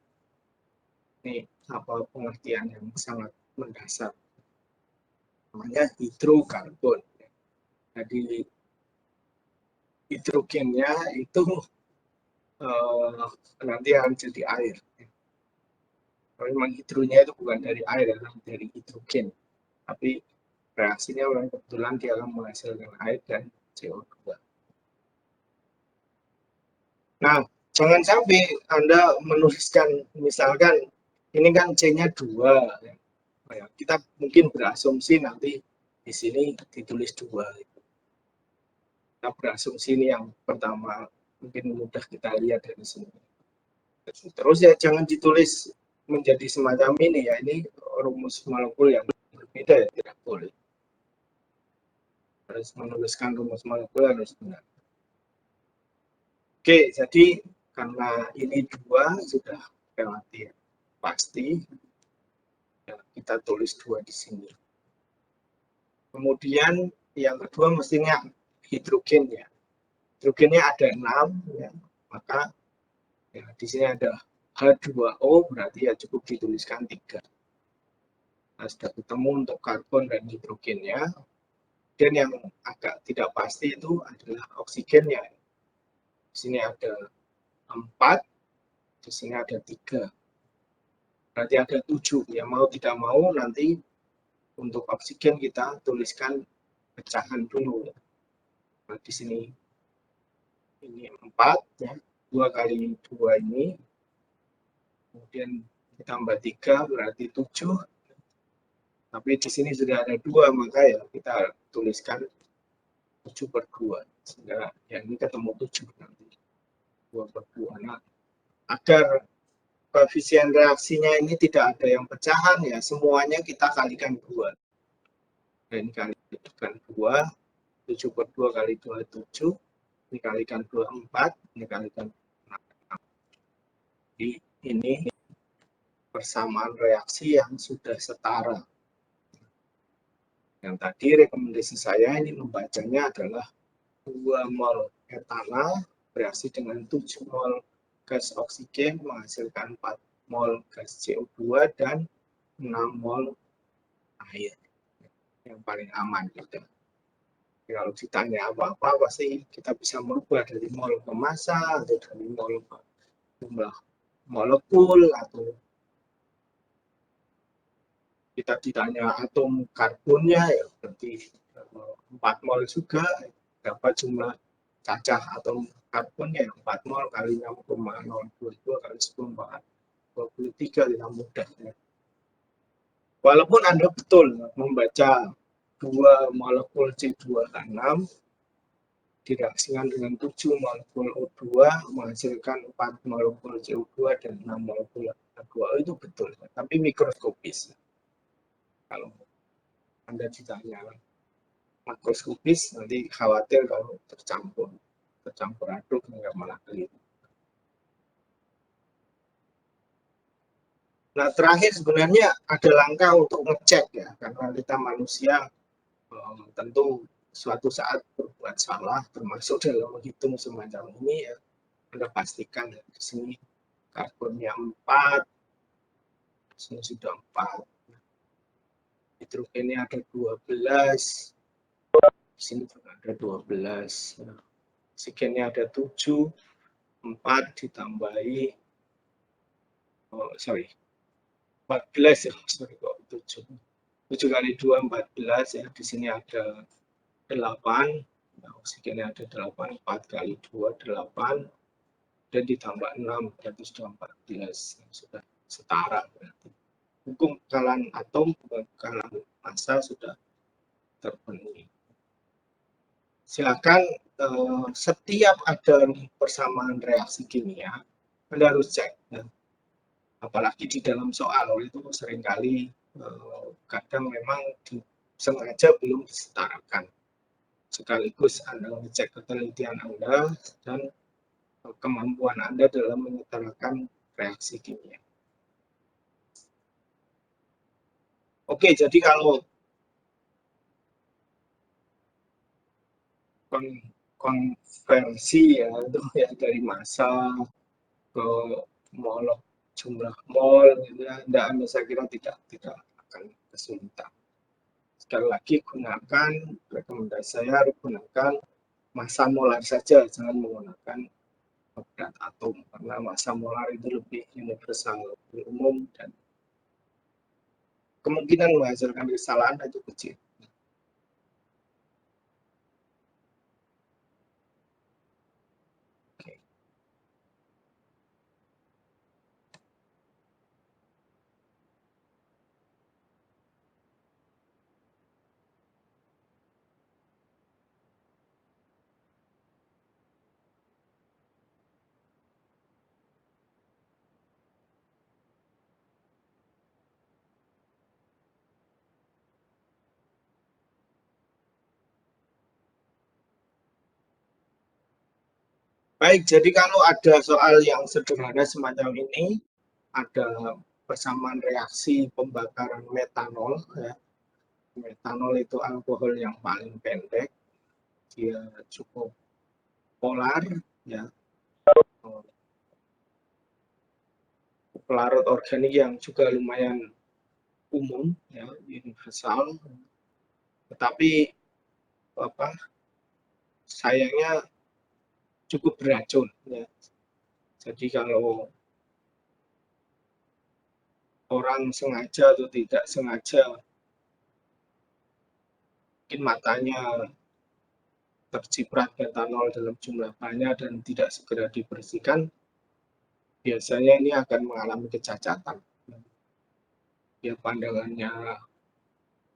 Ini apa pengertian yang sangat mendasar. Namanya hidrokarbon. Jadi hidrogennya itu nanti akan jadi air. Memang hidronya itu bukan dari air, adalah dari hidrogen. Tapi reaksinya memang kebetulan dia akan menghasilkan air dan CO2. Nah, jangan sampai Anda menuliskan, misalkan ini kan C-nya 2. Ya, kita mungkin berasumsi nanti di sini ditulis 2. Kita berasumsi ini yang pertama, mungkin mudah kita lihat dari sini. Terus ya jangan ditulis menjadi semacam ini ya, ini rumus molekul yang berbeda ya, tidak boleh. Harus menuliskan rumus molekul harus benar. Oke, jadi karena ini 2 sudah relatif pasti, ya, kita tulis 2 di sini. Kemudian yang kedua mestinya hidrogen ya. Hidrogennya ada 6 ya, maka ya, di sini ada H2O, berarti ya cukup dituliskan 3. Nah, sudah ketemu untuk karbon dan hidrogennya. Dan yang agak tidak pasti itu adalah oksigennya. Di sini ada 4, di sini ada 3. Berarti ada 7. Ya mau tidak mau nanti untuk oksigen kita tuliskan pecahan dulu. Nah, di sini ini 4 ya. 2 kali 2 ini. Kemudian ditambah 3 berarti 7. Tapi di sini sudah ada 2, maka ya kita tuliskan 7/2. Sehingga ya ini ketemu 7 nanti. 2/2. Nah, agar koefisien reaksinya ini tidak ada yang pecahan ya, semuanya kita kalikan 2. Dan kalikan 2, 7/2 kali 2, 7. dikalikan 24, dikalikan 6. Jadi ini persamaan reaksi yang sudah setara. Yang tadi rekomendasi saya ini membacanya adalah 2 mol etanol bereaksi dengan 7 mol gas oksigen menghasilkan 4 mol gas CO2 dan 6 mol air. Yang paling aman gitu. Kalau ditanya apa-apa pasti kita bisa merubah dari mol ke massa atau dari mol ke jumlah molekul, atau kita ditanya atom karbonnya ya berarti 4 mol juga, berapa jumlah cacah atom karbonnya 4 mol kali 6,022 kali 10⁻23 tidak mudah ya. Walaupun Anda betul membaca 2 molekul C2H6 direaksikan dengan 7 molekul O2 menghasilkan 4 molekul CO2 dan 6 molekul H2O, itu betul, tapi mikroskopis. Kalau Anda ditanya makroskopis nanti khawatir kalau tercampur aduk nggak malah keliru. Nah, terakhir sebenarnya ada langkah untuk ngecek ya, karena kita manusia tentu suatu saat berbuat salah, termasuk dalam menghitung semacam ini ya. Anda pastikan ya, di sini karbonnya 4, di sini sudah 4, hidrogennya ada 12, di sini juga ada 12, oksigennya ada 7, 4 ditambahi 14 ya, sorry kok 7. 7 kali 2, 14 ya, di sini ada 8, nah, oksigennya ada 8, 4 kali 2, 8, dan ditambah 6, berarti sudah 14, sudah setara berarti. Hukum kekalahan atom, kekalahan massa sudah terpenuhi. Silakan setiap ada persamaan reaksi kimia, Anda harus cek. Ya. Apalagi di dalam soal itu seringkali kadang memang sengaja belum disetarakan. Sekaligus Anda mengecek ketelitian Anda dan kemampuan Anda dalam menyetarakan reaksi kimia. Oke, jadi kalau konversi ya itu ya dari massa ke mol, jumlah mol gitu ya, Anda saya kira tidak akan kesulitan. Sekali lagi gunakan, rekomendasi saya gunakan massa molar saja, jangan menggunakan berat atom, karena massa molar itu lebih universal, lebih umum, dan kemungkinan menghasilkan kesalahan itu kecil. Baik, jadi kalau ada soal yang sederhana semacam ini, ada persamaan reaksi pembakaran metanol ya. Metanol itu alkohol yang paling pendek, dia cukup polar ya, pelarut organik yang juga lumayan umum ya, universal, tetapi sayangnya cukup beracun ya. Jadi kalau orang sengaja atau tidak sengaja mungkin matanya terciprat metanol dalam jumlah banyak dan tidak segera dibersihkan, biasanya ini akan mengalami kecacatan. Ya pandangannya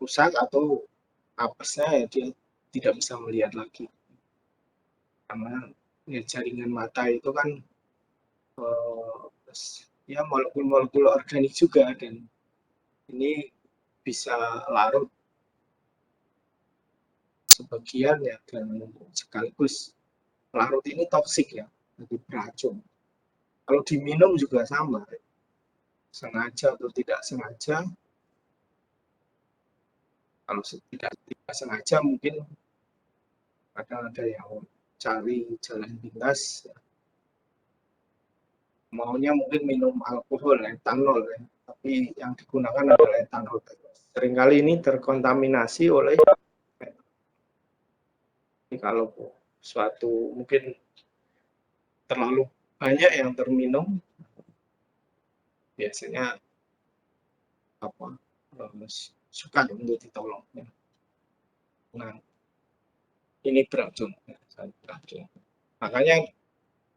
rusak atau apesnya ya dia tidak bisa melihat lagi. Karena ya, jaringan mata itu kan ya molekul-molekul organik juga, dan ini bisa larut sebagian ya, dan sekaligus larut ini toksik ya, jadi beracun. Kalau diminum juga sama, sengaja atau tidak sengaja. Kalau tidak sengaja mungkin kadang ada yang cari jalan pintas, maunya mungkin minum alkohol, etanol, ya. Tapi yang digunakan adalah etanol. Seringkali ini terkontaminasi oleh kalau suatu mungkin terlalu banyak yang terminum, biasanya suka untuk ditolong. Nah, ini beracun. Makanya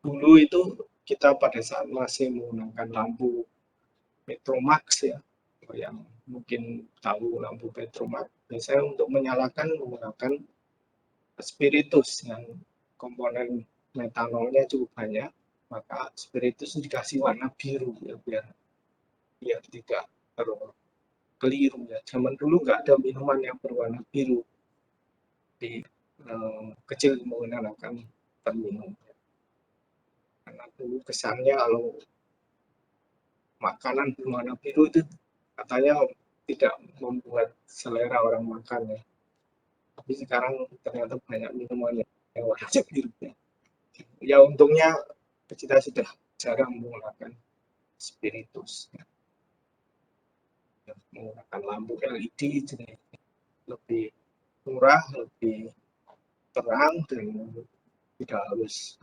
dulu itu kita pada saat masih menggunakan lampu Petromax ya, yang mungkin tahu lampu Petromax, biasanya untuk menyalakan menggunakan spiritus yang komponen metanolnya cukup banyak, maka spiritus dikasih warna biru ya, biar tidak keliru ya. Zaman dulu nggak ada minuman yang berwarna biru di kecil menggunakan minum. Karena dulu kesannya kalau makanan berwarna biru itu katanya tidak membuat selera orang makan ya. Tapi sekarang ternyata banyak minuman yang warna biru ya. Ya untungnya kita sudah jarang menggunakan spiritus ya. Menggunakan lampu LED jadi lebih murah, lebih terang, dan tidak harus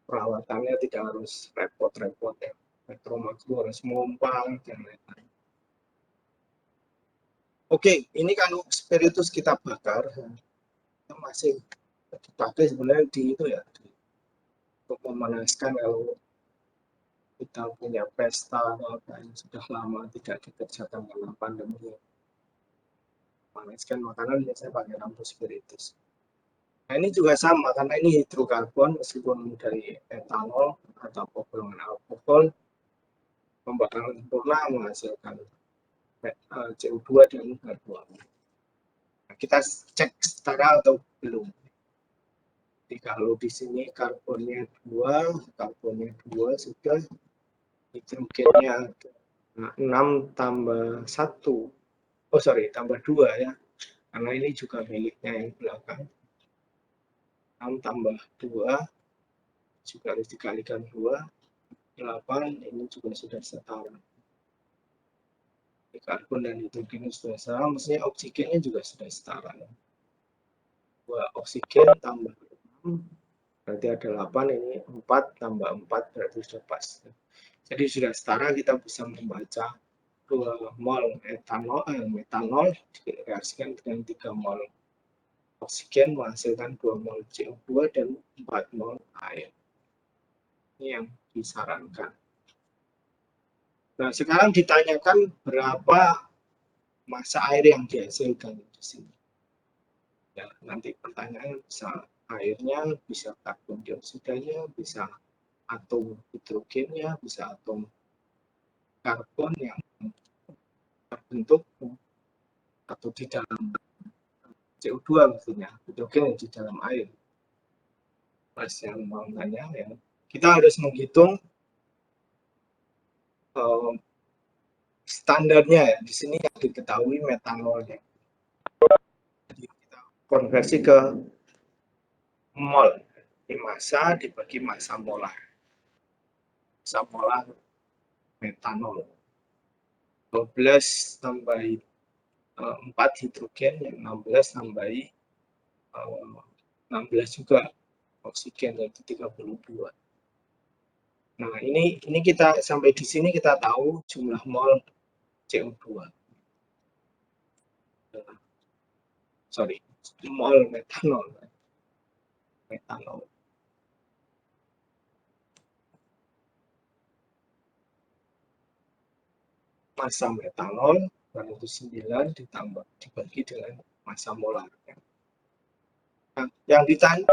perawatannya tidak harus repot-repot ya. Petromax harus mompang dan lain-lain. Oke, ini kalau spiritus kita bakar, itu masih dipakai sebenarnya di itu ya, untuk memanaskan kalau kita punya pesta atau apa yang sudah lama tidak dikerjakan karena pandemi. Memanaskan makanan biasanya pakai lampu spiritus. Nah ini juga sama, karena ini hidrokarbon meskipun dari etanol atau golongan alkohol, pembakaran sempurna menghasilkan CO2 dan H2. Nah, kita cek setara atau belum. Jadi kalau di sini karbonnya 2 sudah, hidrogennya 6 tambah 1, tambah 2 ya, karena ini juga miliknya yang belakang. 6 tambah 2 juga harus dikalikan 2, 8, ini juga sudah setara. Karbon dan hidrogen sudah setara, maksudnya oksigennya juga sudah setara. 2 oksigen tambah 6, berarti ada 8, ini 4 tambah 4 berarti sudah pas. Jadi sudah setara, kita bisa membaca 2 mol metanol direaksikan dengan 3 mol oksigen menghasilkan 2 mol CO2 dan 4 mol air. Ini yang disarankan. Nah, sekarang ditanyakan berapa massa air yang dihasilkan di sini. Ya, nanti pertanyaannya bisa airnya, bisa karbon dioksidanya, bisa atom hidrogennya, bisa atom karbon yang terbentuk atau di dalam CO2 maksudnya, hidrogen di dalam air. Mas yang mau tanya ya, kita harus menghitung standarnya ya. Di sini yang diketahui metanolnya. Jadi kita konversi ke mol, di massa dibagi massa molar. Massa molar metanol. 12 tambahi 4 hidrogen, yang 16 tambahi 16 juga oksigen, yaitu 32. Nah, ini kita sampai di sini kita tahu jumlah mol CO2. Mol metanol. Massa metanol 9 dibagi dengan massa molar. Nah, yang dicari,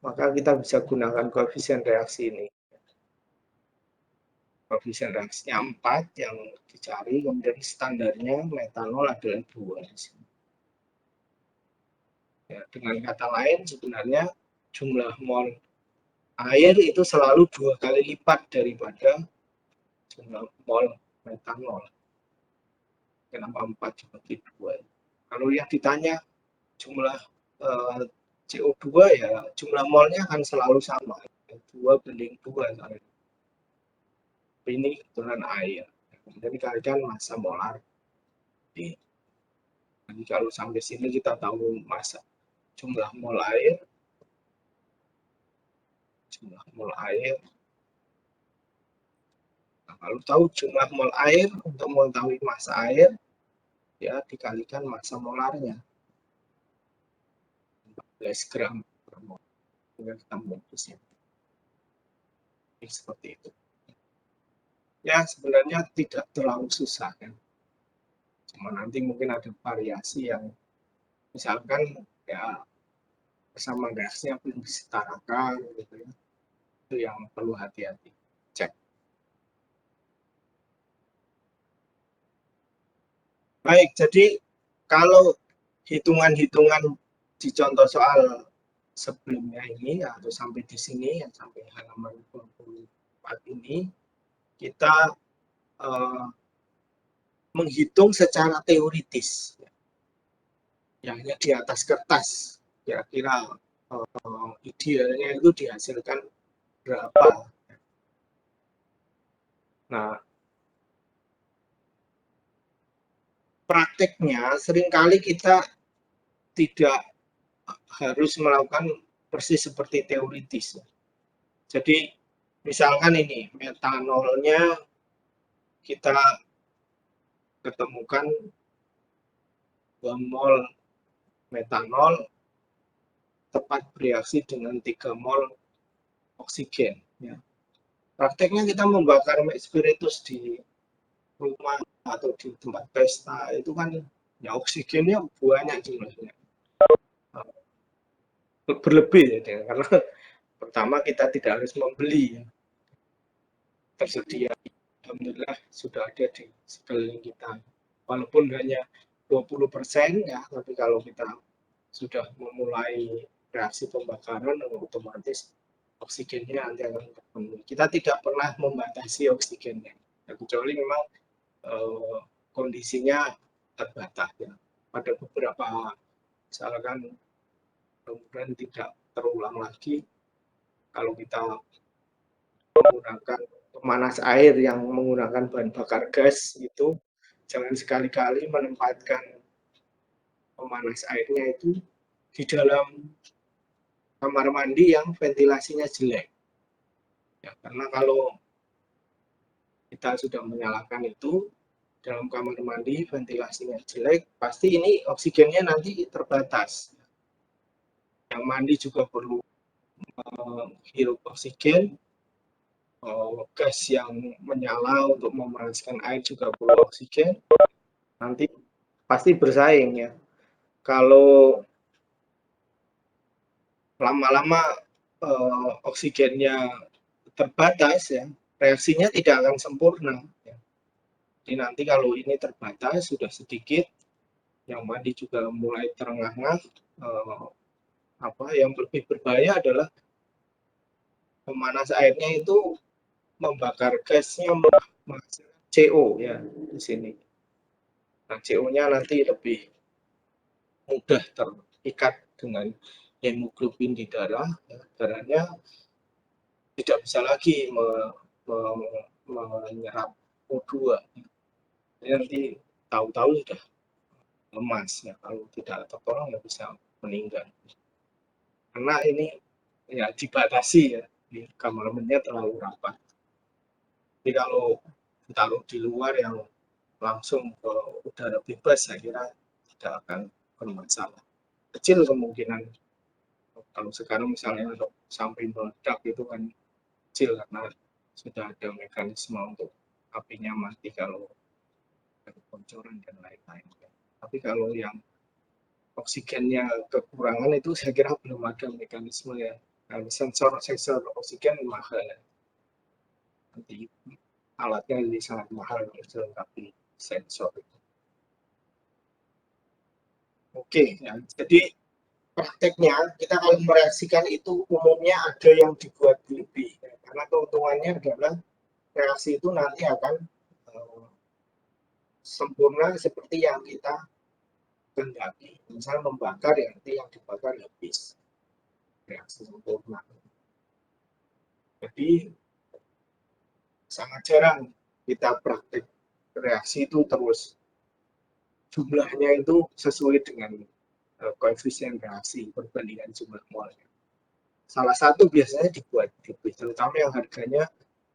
maka kita bisa gunakan koefisien reaksi ini. Koefisien reaksinya 4 yang dicari, kemudian standarnya metanol adalah 2 di sini. Ya, dengan kata lain sebenarnya jumlah mol air itu selalu 2 kali lipat daripada jumlah mol metanol. Kenapa 4 dibagi 2? Kalau yang ditanya jumlah CO2 ya jumlah molnya akan selalu sama, 2:2. Ini kebetulan air. Kemudian dikalikan massa molar. Jadi kalau sampai sini kita tahu massa jumlah mol air. Nah, kalau tahu jumlah mol air, untuk mengetahui massa air, ya dikalikan massa molarnya. 14 gram per mol. Tinggal kita membungkusnya. Seperti itu. Ya, sebenarnya tidak terlalu susah kan. Cuma nanti mungkin ada variasi yang misalkan ya persamaan reaksinya belum disetarakan gitu ya. Itu yang perlu hati-hati cek. Baik, jadi kalau hitungan-hitungan di contoh soal sebelumnya ini atau sampai di sini yang sampai halaman 24 ini kita menghitung secara teoritis yang hanya di atas kertas kira-kira idealnya itu dihasilkan berapa. Nah, prakteknya seringkali kita tidak harus melakukan persis seperti teoritis. Jadi misalkan ini metanolnya kita ketemukan 2 mol metanol tepat bereaksi dengan 3 mol oksigen. Ya. Prakteknya kita membakar spiritus di rumah atau di tempat pesta itu kan ya oksigennya banyak jumlahnya. Berlebih ya, karena pertama kita tidak harus membeli ya. Tersedia alhamdulillah sudah ada di sekeliling kita. Walaupun hanya 20% ya, tapi kalau kita sudah memulai reaksi pembakaran otomatis oksigennya nanti akan terpenuhi. Kita tidak pernah membatasi oksigennya, ya, kecuali memang kondisinya terbatas ya. Pada beberapa misalkan kemudian tidak terulang lagi kalau kita menggunakan pemanas air yang menggunakan bahan bakar gas itu jangan sekali-kali menempatkan pemanas airnya itu di dalam kamar mandi yang ventilasinya jelek. Ya, karena kalau kita sudah menyalakan itu dalam kamar mandi ventilasinya jelek, pasti ini oksigennya nanti terbatas. Yang mandi juga perlu menghirup oksigen, gas yang menyala untuk memanaskan air juga perlu oksigen. Nanti pasti bersaing ya. Kalau lama-lama oksigennya terbatas ya, reaksinya tidak akan sempurna. Ya. Jadi nanti kalau ini terbatas sudah sedikit, yang mandi juga mulai terengah-engah. Yang lebih berbahaya adalah pemanas airnya itu membakar gasnya menghasilkan CO ya di sini. Nah, CO-nya nanti lebih mudah terikat dengan hemoglobin di darah. Ya. Darahnya tidak bisa lagi menyerap O2. Jadi nanti tahu-tahu sudah lemas ya, kalau tidak tertolong ya bisa meninggal. Karena ini ya dibatasi ya, di kamar mandinya terlalu rapat. Jadi kalau ditaruh di luar yang langsung ke udara bebas, saya kira tidak akan bermasalah. Kecil kemungkinan. Kalau sekarang misalnya untuk sampai meledak itu kan kecil karena sudah ada mekanisme untuk apinya mati kalau ada bocoran dan lain-lain. Tapi kalau yang oksigennya kekurangan itu saya kira belum ada mekanisme ya. Nah, sensor oksigen mahal ya. Nanti alatnya jadi sangat mahal untuk dilengkapi sensor itu. Oke, ya. Jadi prakteknya kita kalau mereaksikan itu umumnya ada yang dibuat berlebih, karena keuntungannya adalah reaksi itu nanti akan sempurna seperti yang kita kehendaki. Misal membakar ya nanti yang dibakar habis, reaksi sempurna. Jadi sangat jarang kita praktek reaksi itu terus jumlahnya itu sesuai dengan koefisien reaksi perbandingan jumlah molnya. Salah satu biasanya dibuat lebih, terutama yang harganya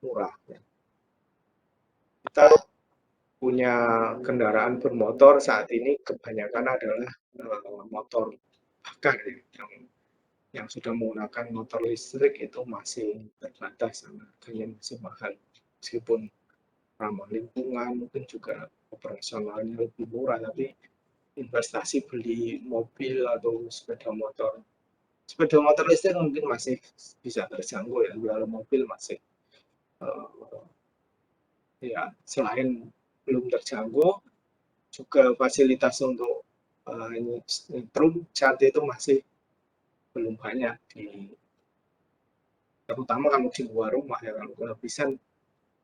murah. Kita punya kendaraan bermotor saat ini kebanyakan adalah motor bakar yang sudah menggunakan motor listrik itu masih terbatas, harganya masih mahal. Meskipun ramah lingkungan, mungkin juga operasionalnya lebih murah, tapi investasi beli mobil atau sepeda motor listrik mungkin masih bisa terjangkau ya, kalau mobil masih ya selain belum terjangkau juga fasilitas untuk nyetrum saat itu masih belum banyak terutama kalau di luar rumah ya, kalau kehabisan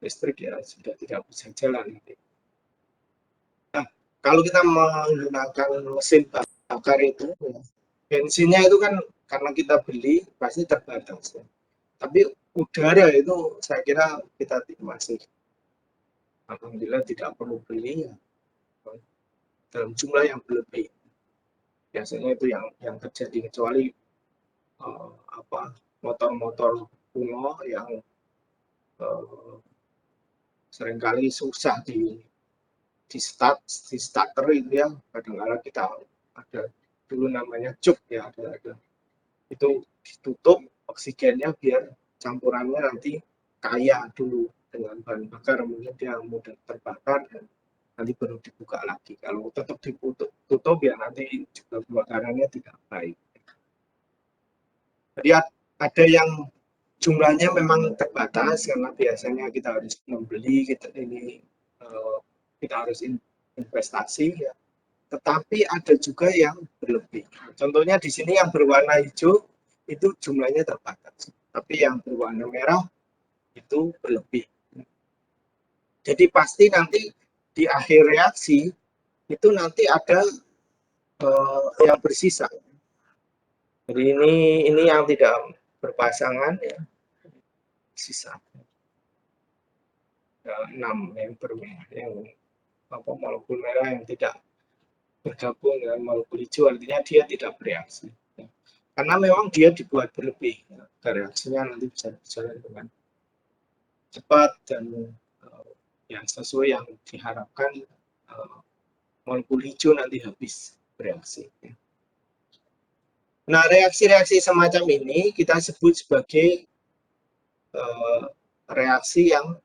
listrik ya sudah tidak bisa jalan. Nah, kalau kita menggunakan mesin bakar itu ya, bensinnya itu kan karena kita beli pasti terbatas ya. Tapi udara itu saya kira kita masih alhamdulillah tidak perlu beli ya, dalam jumlah yang berlebih. Biasanya itu yang terjadi, kecuali motor-motor kuno yang seringkali susah di starter itu ya, kadang-kadang kita ada dulu namanya cuk ya, ada itu ditutup oksigennya biar campurannya nanti kaya dulu dengan bahan bakar, mungkin dia mudah terbakar dan nanti baru dibuka lagi. Kalau tetap ditutup ya nanti juga kebakarannya tidak baik. Jadi ada yang jumlahnya memang terbatas karena biasanya kita harus membeli, kita harus investasi ya. Tetapi ada juga yang berlebih. Contohnya di sini yang berwarna hijau itu jumlahnya terbatas, tapi yang berwarna merah itu berlebih. Jadi pasti nanti di akhir reaksi itu nanti ada yang bersisa. Jadi ini yang tidak berpasangan ya, sisa 6 yang molekul merah yang tidak bergabung dengan molekul hijau, artinya dia tidak bereaksi. Karena memang dia dibuat berlebih, reaksinya nanti bisa berjalan dengan cepat dan yang sesuai yang diharapkan, molekul hijau nanti habis bereaksi. Nah, reaksi-reaksi semacam ini kita sebut sebagai reaksi yang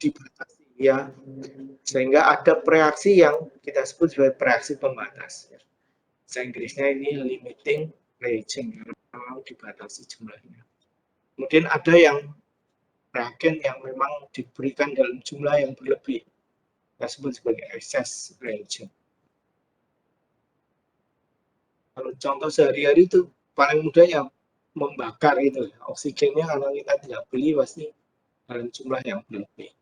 dibatasi ya, sehingga ada reaksi yang kita sebut sebagai reaksi pembatas. Bahasa Inggrisnya ini limiting reagent, memang dibatasi jumlahnya. Kemudian ada yang reagen yang memang diberikan dalam jumlah yang berlebih, kita sebut sebagai excess reagent. Kalau contoh sehari-hari itu paling mudah ya membakar itu, oksigennya kalau kita tidak beli pasti dalam jumlah yang berlebih.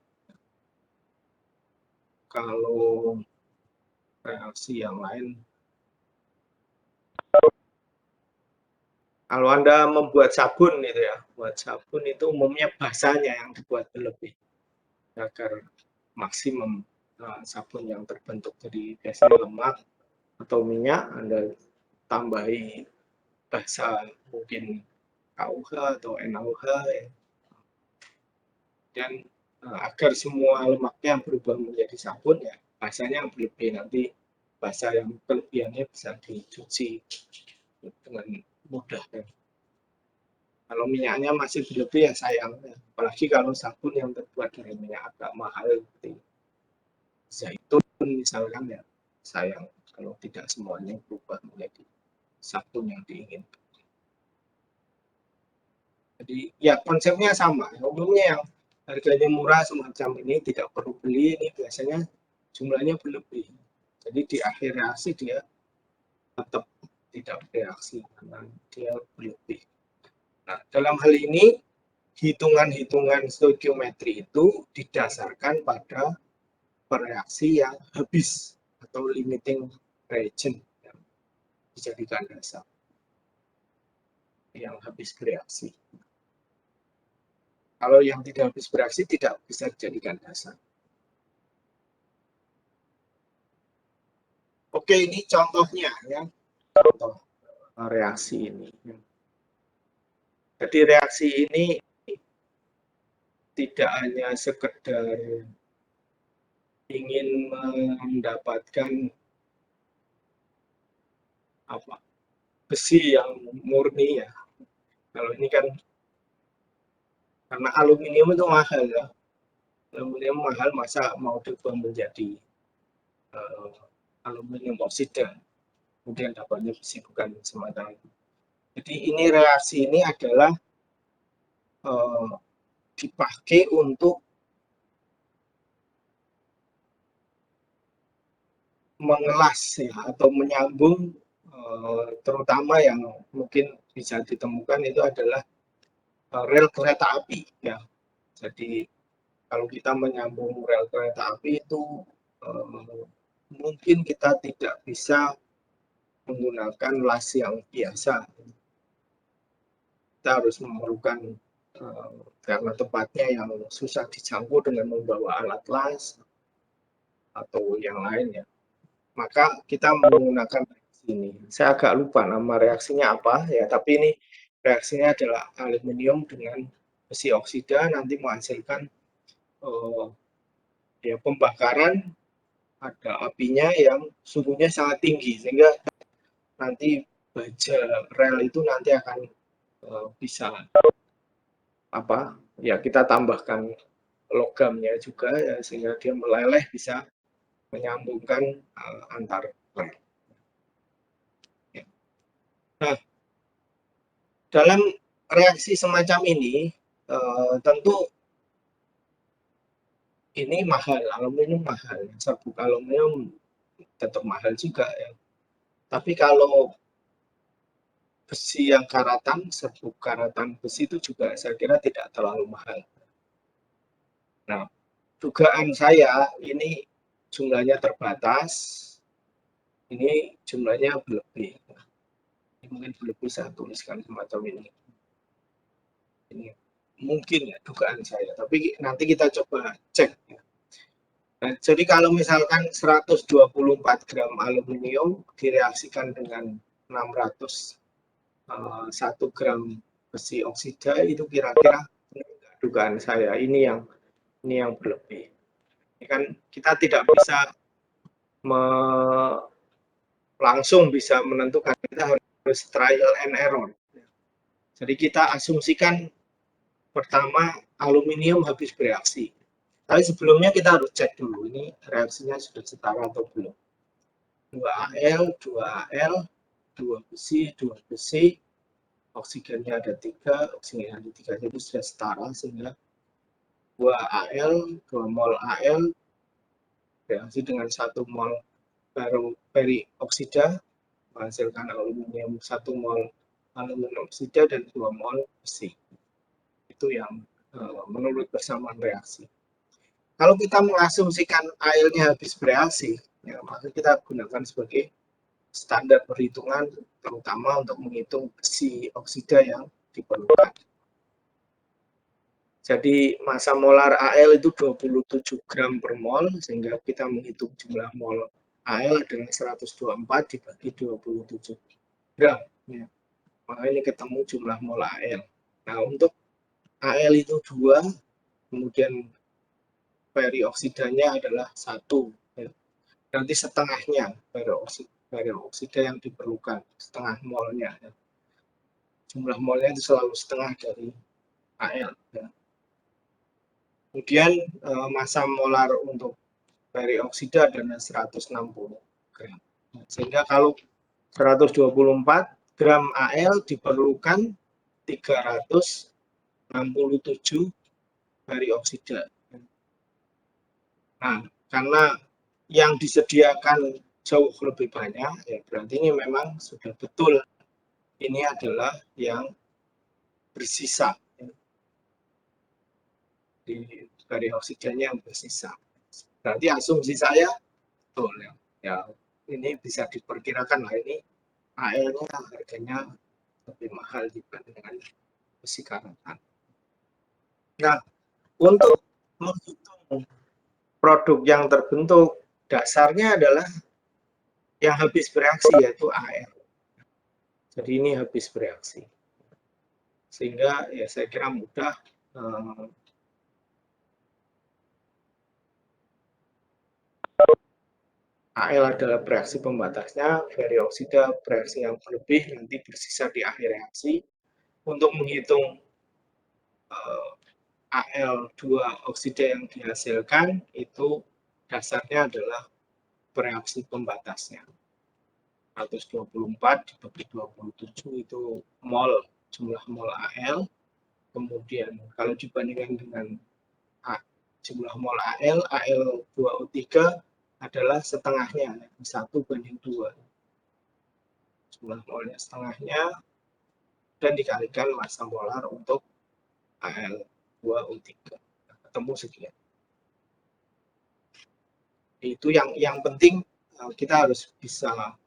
Kalau reaksi yang lain, kalau Anda membuat sabun itu ya, buat sabun itu umumnya basahnya yang dibuat berlebih agar maksimum sabun yang terbentuk. Jadi biasanya lemak atau minyak Anda tambahi basah, mungkin KUH atau NaOH ya. Dan agar semua lemaknya berubah menjadi sabun ya, basahnya yang berlebih, nanti basah yang kelebihannya bisa dicuci dengan mudah ya. Kalau minyaknya masih berlebih ya sayang ya. Apalagi kalau sabun yang terbuat dari minyak agak mahal seperti zaitun misalkan ya, sayang kalau tidak semuanya berubah menjadi sabun yang diinginkan. Jadi ya konsepnya sama, umumnya yang harganya murah semacam ini tidak perlu beli, ini biasanya jumlahnya berlebih. Jadi di akhir reaksi dia tetap tidak bereaksi karena dia berlebih. Nah, dalam hal ini hitungan-hitungan stoikiometri itu didasarkan pada reaksi yang habis atau limiting reagent yang dijadikan dasar, yang habis bereaksi. Kalau yang tidak habis bereaksi tidak bisa dijadikan dasar. Oke, ini contohnya ya, contoh reaksi ini. Jadi reaksi ini tidak hanya sekedar ingin mendapatkan besi yang murni ya. Kalau ini kan karena aluminium itu mahal ya. Aluminium mahal, masa mau diubah menjadi aluminium oksida, kemudian dapatnya besi, bukan semata itu. Jadi ini reaksi ini adalah dipakai untuk mengelas ya, atau menyambung, terutama yang mungkin bisa ditemukan itu adalah rel kereta api ya. Jadi kalau kita menyambung rel kereta api itu mungkin kita tidak bisa menggunakan las yang biasa. Kita harus memerlukan karena tempatnya yang susah dijangkau dengan membawa alat las atau yang lain ya. Maka kita menggunakan reaksi ini. Saya agak lupa nama reaksinya apa ya, tapi ini reaksinya adalah aluminium dengan besi oksida nanti menghasilkan ya pembakaran, ada apinya yang suhunya sangat tinggi sehingga nanti baja rel itu nanti akan bisa ya kita tambahkan logamnya juga ya, sehingga dia meleleh, bisa menyambungkan antar rel. Ya. Nah, dalam reaksi semacam ini tentu ini mahal, aluminium mahal, serbuk aluminium tetap mahal juga ya. Tapi kalau besi yang karatan, serbuk karatan besi itu juga saya kira tidak terlalu mahal. Nah, dugaan saya ini jumlahnya terbatas, ini jumlahnya berlebih. Ini mungkin berlebih, saya tuliskan semacam ini. Ini mungkin ya dugaan saya, tapi nanti kita coba cek. Nah, jadi kalau misalkan 124 gram aluminium direaksikan dengan 601 gram besi oksida, itu kira-kira dugaan saya ini yang berlebih. Ini kan kita tidak bisa langsung bisa menentukan, kita harus trial and error. Jadi kita asumsikan pertama aluminium habis bereaksi. Tapi sebelumnya kita harus cek dulu, ini reaksinya sudah setara atau belum. 2Al, 2Al, 2 besi, oksigennya ada 3, oksigennya ada 3, jadi sudah setara, sehingga 2Al, 2 mol Al, reaksi dengan 1 mol perioksida, menghasilkan aluminium 1 mol aluminium oksida dan 2 mol besi. Itu yang menurut persamaan reaksi. Kalau kita mengasumsikan airnya habis bereaksi, ya, maka kita gunakan sebagai standar perhitungan, terutama untuk menghitung besi oksida yang diperlukan. Jadi massa molar Al itu 27 gram per mol, sehingga kita menghitung jumlah mol Al dengan 124 dibagi 27 gram. Ya. Maka ini ketemu jumlah mol Al. Nah, untuk Al itu 2, kemudian perioksidanya adalah 1. Ya. Nanti setengahnya perioksida yang diperlukan, setengah molnya. Ya. Jumlah molnya itu selalu setengah dari Al. Ya. Kemudian massa molar untuk perioksida adalah 160 gram. Sehingga kalau 124 gram Al diperlukan 367 perioksida. Nah, karena yang disediakan jauh lebih banyak, ya berarti ini memang sudah betul ini adalah yang bersisa, dari oksigennya yang bersisa. Berarti asumsi saya betul ya. Ya ini bisa diperkirakan lah ini AL-nya harganya lebih mahal dibanding dengan besi karatan. Nah, untuk menghitung produk yang terbentuk, dasarnya adalah yang habis bereaksi yaitu AL. Jadi ini habis bereaksi. Sehingga ya saya kira mudah AL adalah bereaksi pembatasnya, ferrioksida bereaksi yang berlebih nanti bersisa di akhir reaksi. Untuk menghitung AL2 oksida yang dihasilkan itu dasarnya adalah bereaksi pembatasnya. 124 dibagi 27 itu mol, jumlah mol AL. Kemudian kalau dibandingkan dengan jumlah mol AL, AL2O3 adalah setengahnya, 1:2. Jumlah molnya setengahnya, dan dikalikan massa molar untuk AL2O3. Ketemu sekian. Itu yang penting kita harus bisa,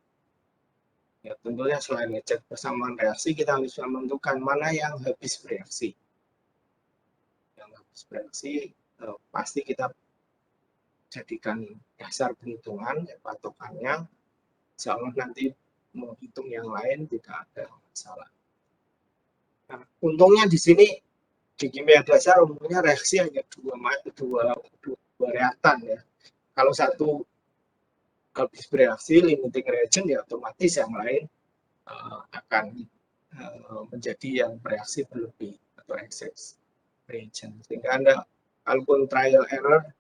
ya tentunya selain ngecek persamaan reaksi, kita harus bisa menentukan mana yang habis bereaksi. Yang habis bereaksi pasti kita jadikan dasar perhitungan, ya, patokannya. Insya Allah nanti menghitung yang lain tidak ada masalah. Nah, untungnya di sini di kimia dasar umumnya reaksi hanya dua reaktan ya. Kalau satu habis bereaksi limiting reagent ya otomatis yang lain akan menjadi yang bereaksi berlebih atau excess reagent. Sehingga Anda kalaupun trial error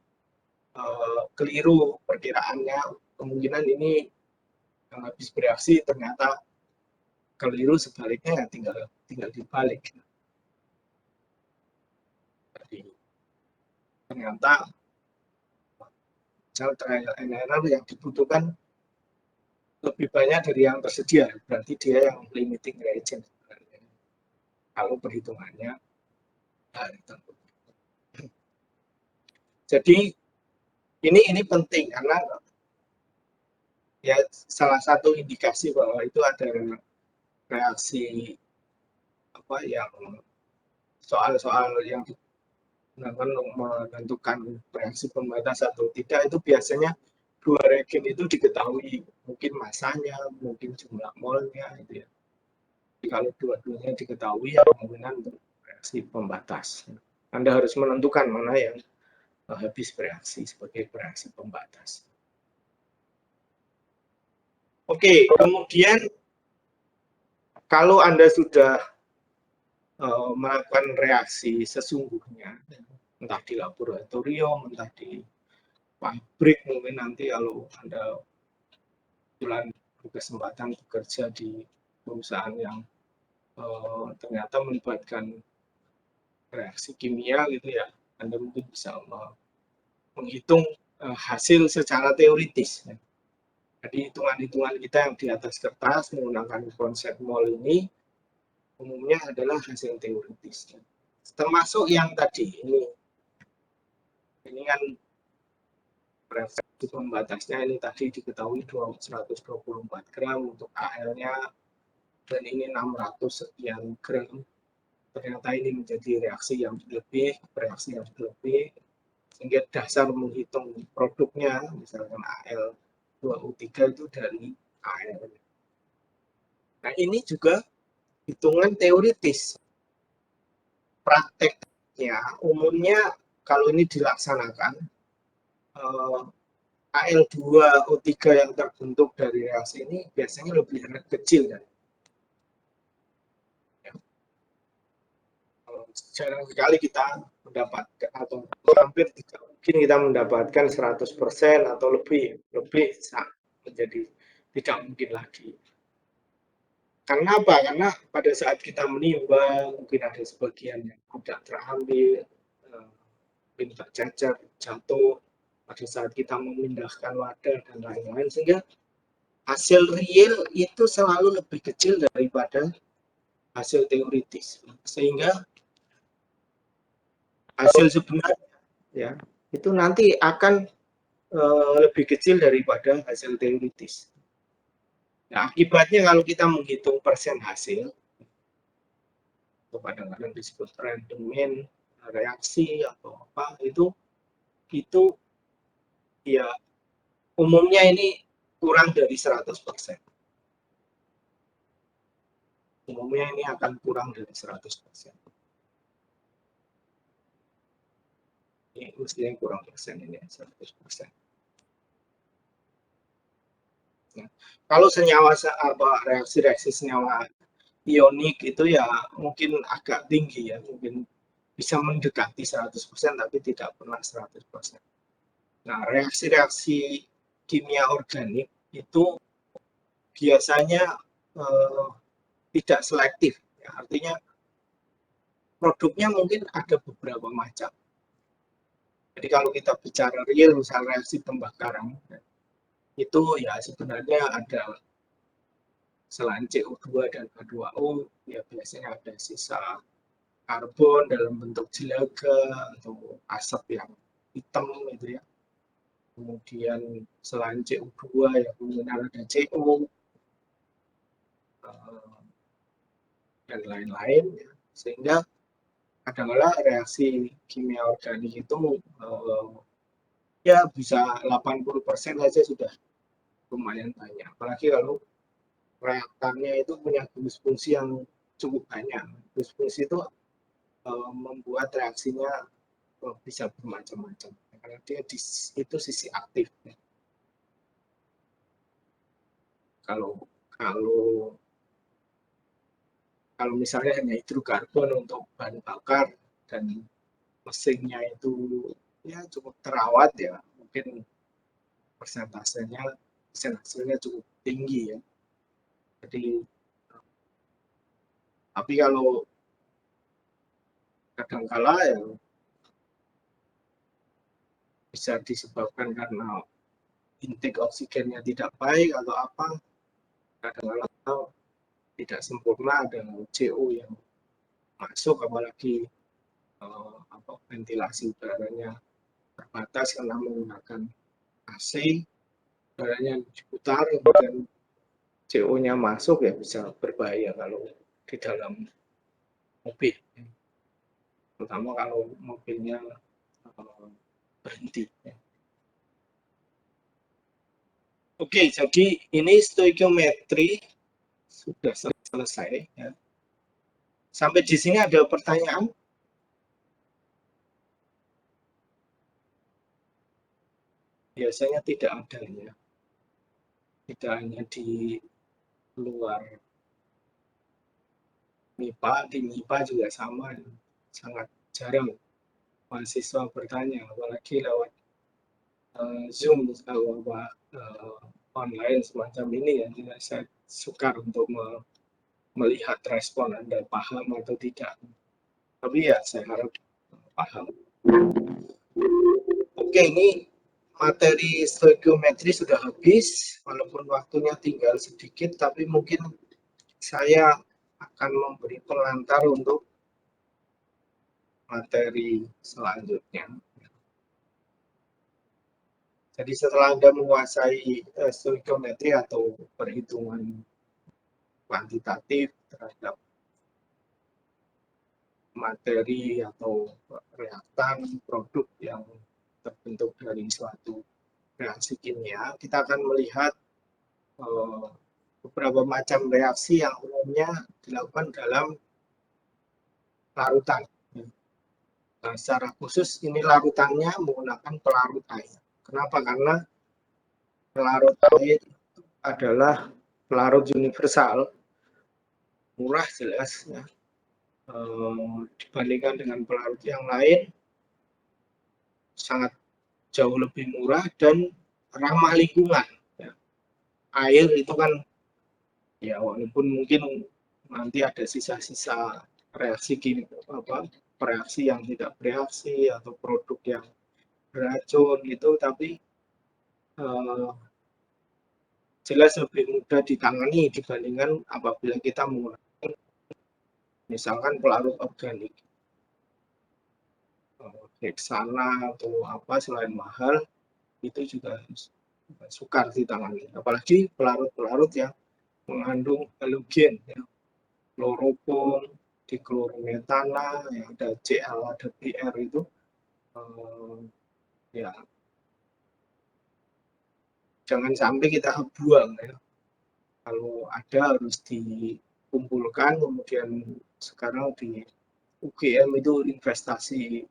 keliru perkiraannya, kemungkinan ini yang habis bereaksi ternyata keliru, sebaliknya ya tinggal dibalik. Jadi ternyata trial and error yang dibutuhkan lebih banyak dari yang tersedia, berarti dia yang limiting reagent kalau perhitungannya. Jadi ini penting karena ya salah satu indikasi bahwa itu ada reaksi yang soal-soal yang menentukan reaksi pembatas atau tidak, itu biasanya dua reagen itu diketahui mungkin masanya, mungkin jumlah molnya gitu ya. Jadi kalau dua-duanya diketahui ya kemungkinan untuk reaksi pembatas. Anda harus menentukan mana yang habis bereaksi sebagai bereaksi pembatas. Oke, kemudian kalau Anda sudah melakukan reaksi sesungguhnya, entah di laboratorium, entah di pabrik, mungkin nanti kalau Anda kebetulan berkesempatan bekerja di perusahaan yang ternyata melibatkan reaksi kimia gitu ya, Anda mungkin bisa menghitung hasil secara teoritis. Jadi hitungan-hitungan kita yang di atas kertas menggunakan konsep mol ini umumnya adalah hasil teoritis. Termasuk yang tadi ini kan reaksi pembatasnya ini tadi diketahui 124 gram untuk AL-nya, dan ini 600 sekian gram. Ternyata ini menjadi reaksi yang berlebih, bereaksi yang berlebih, sehingga dasar menghitung produknya, misalkan AL2O3 itu dari AL. Nah ini juga hitungan teoritis. Prakteknya umumnya kalau ini dilaksanakan, AL2O3 yang terbentuk dari reaksi ini biasanya lebih kecil kan. Jarang sekali kita mendapatkan, atau hampir tidak mungkin kita mendapatkan 100% atau lebih menjadi tidak mungkin lagi. Karena apa? Karena pada saat kita menimbang mungkin ada sebagian yang tidak terambil, mungkin tercacat, jatuh pada saat kita memindahkan wadah dan lain-lain, sehingga hasil real itu selalu lebih kecil daripada hasil teoritis, sehingga hasil sebenarnya ya itu nanti akan lebih kecil daripada hasil teoritis. Nah, akibatnya kalau kita menghitung persen hasil, kadang-kadang disebut random mean reaksi atau apa, itu ya umumnya ini kurang dari 100%. Umumnya ini akan kurang dari 100%. Ini mestinya kurang persen ini 100%. Nah, kalau senyawa reaksi-reaksi senyawa ionik itu ya mungkin agak tinggi ya, mungkin bisa mendekati 100% tapi tidak pernah 100%. Nah, reaksi-reaksi kimia organik itu biasanya tidak selektif, ya, artinya produknya mungkin ada beberapa macam. Jadi kalau kita bicara real, misal reaksi pembakaran, itu ya sebenarnya ada selain CO2 dan H2O, ya biasanya ada sisa karbon dalam bentuk jelaga atau asap yang hitam gitu ya. Kemudian selain CO2 ya kemudian ada CO dan lain-lain ya. Sehingga kadang-kadang reaksi kimia organik itu ya bisa 80% saja sudah lumayan banyak. Apalagi kalau reaktannya itu punya fungsi yang cukup banyak. Fungsi itu membuat reaksinya bisa bermacam-macam karena dia itu sisi aktif. Kalau kalau kalau misalnya hanya hidrokarbon untuk bahan bakar dan mesinnya itu ya cukup terawat ya mungkin persentasenya hasilnya cukup tinggi ya. Jadi tapi kalau kadangkala ya bisa disebabkan karena intake oksigennya tidak baik atau apa, kadang-kala tidak sempurna ada CO yang masuk, apalagi ventilasi udaranya terbatas karena menggunakan AC, udaranya diputar, kemudian CO-nya masuk ya bisa berbahaya kalau di dalam mobil, terutama kalau mobilnya berhenti. Oke, jadi ini stoikiometri sudah selesai. Ya. Sampai di sini ada pertanyaan? Biasanya tidak ada ya. Tidak hanya di luar MIPA, di MIPA juga sama. Sangat jarang mahasiswa bertanya, apalagi lewat Zoom atau online semacam ini ya. Saya sukar untuk melihat respon Anda paham atau tidak. Tapi ya saya harap paham. Oke, ini materi stoikiometri sudah habis, walaupun waktunya tinggal sedikit, tapi mungkin saya akan memberi pengantar untuk materi selanjutnya. Jadi setelah Anda menguasai stoikiometri atau perhitungan kuantitatif terhadap materi atau reaktan produk yang terbentuk dari suatu reaksi kimia, kita akan melihat beberapa macam reaksi yang umumnya dilakukan dalam larutan. Nah, secara khusus ini larutannya menggunakan pelarut air. Kenapa? Karena pelarut air adalah pelarut universal, murah jelas ya. Dibandingkan dengan pelarut yang lain sangat jauh lebih murah dan ramah lingkungan. Ya. Air itu kan ya walaupun mungkin nanti ada sisa-sisa reaksi reaksi yang tidak bereaksi atau produk yang beracun gitu, tapi jelas lebih mudah ditangani dibandingkan apabila kita menggunakan misalkan pelarut organik. Hexana atau apa selain mahal itu juga sukar ditangani. Apalagi pelarut-pelarut yang mengandung halogen, ya. Kloropom, diklorometana, ya, ada Cl, ada Br itu, ya jangan sampai kita buang, ya. Kalau ada harus dikumpulkan, kemudian sekarang di UGM itu investasi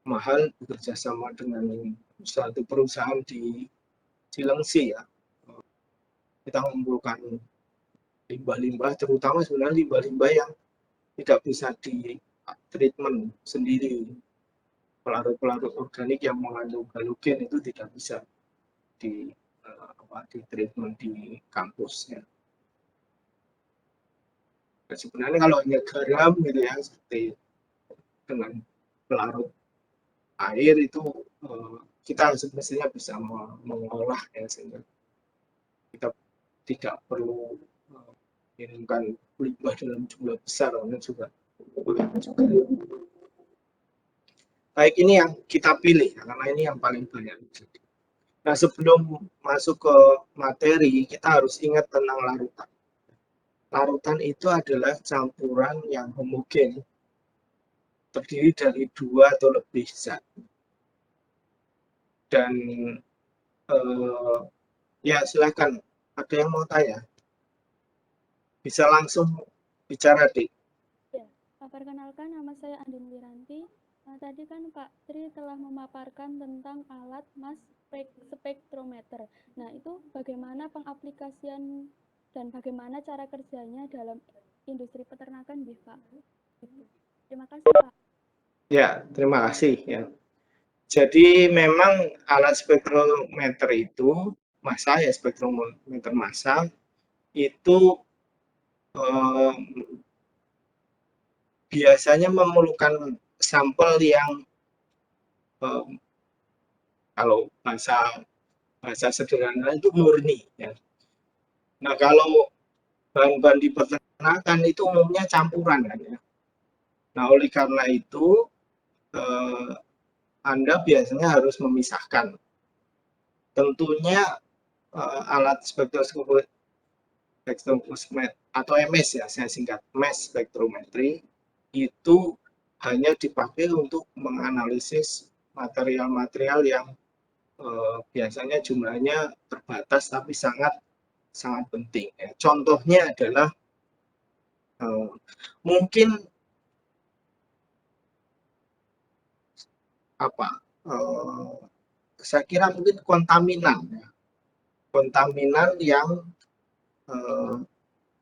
mahal bekerja sama dengan suatu perusahaan di Cilengsi, ya. Kita mengumpulkan limbah-limbah, terutama sebenarnya limbah-limbah yang tidak bisa di treatment sendiri. Pelarut-pelarut organik yang mengandung halogen itu tidak bisa di treatment di kampus, ya. Dan sebenarnya kalau hanya garam gitu ya, seperti dengan pelarut air itu kita semestinya bisa mengolah, ya, sehingga kita tidak perlu mengirimkan limbah dalam jumlah besar, karena juga baik ini yang kita pilih karena ini yang paling banyak. Nah, sebelum masuk ke materi, kita harus ingat tentang larutan. Larutan itu adalah campuran yang homogen, terdiri dari 2 atau lebih zat. Dan ya silakan, ada yang mau tanya? Bisa langsung bicara, Dik. Ya, perkenalkan nama saya Andin Wiranti. Tadi kan Pak Tri telah memaparkan tentang alat mass spektrometer. Nah, itu bagaimana pengaplikasian dan bagaimana cara kerjanya dalam industri peternakan, Pak? Terima kasih, Pak. Ya, terima kasih, ya. Jadi memang alat spektrometer itu massa, ya, spektrometer massa itu biasanya memerlukan sampel yang kalau bahasa sederhana itu murni, ya. Nah, kalau bahan-bahan di peternakan itu umumnya campuran, kan, ya. Nah, oleh karena itu Anda biasanya harus memisahkan. Tentunya alat spektroskopi atau MS, ya, saya singkat, mass spectrometry itu hanya dipakai untuk menganalisis material-material yang biasanya jumlahnya terbatas tapi sangat penting, ya. Contohnya adalah mungkin saya kira mungkin kontaminan, ya. Kontaminan yang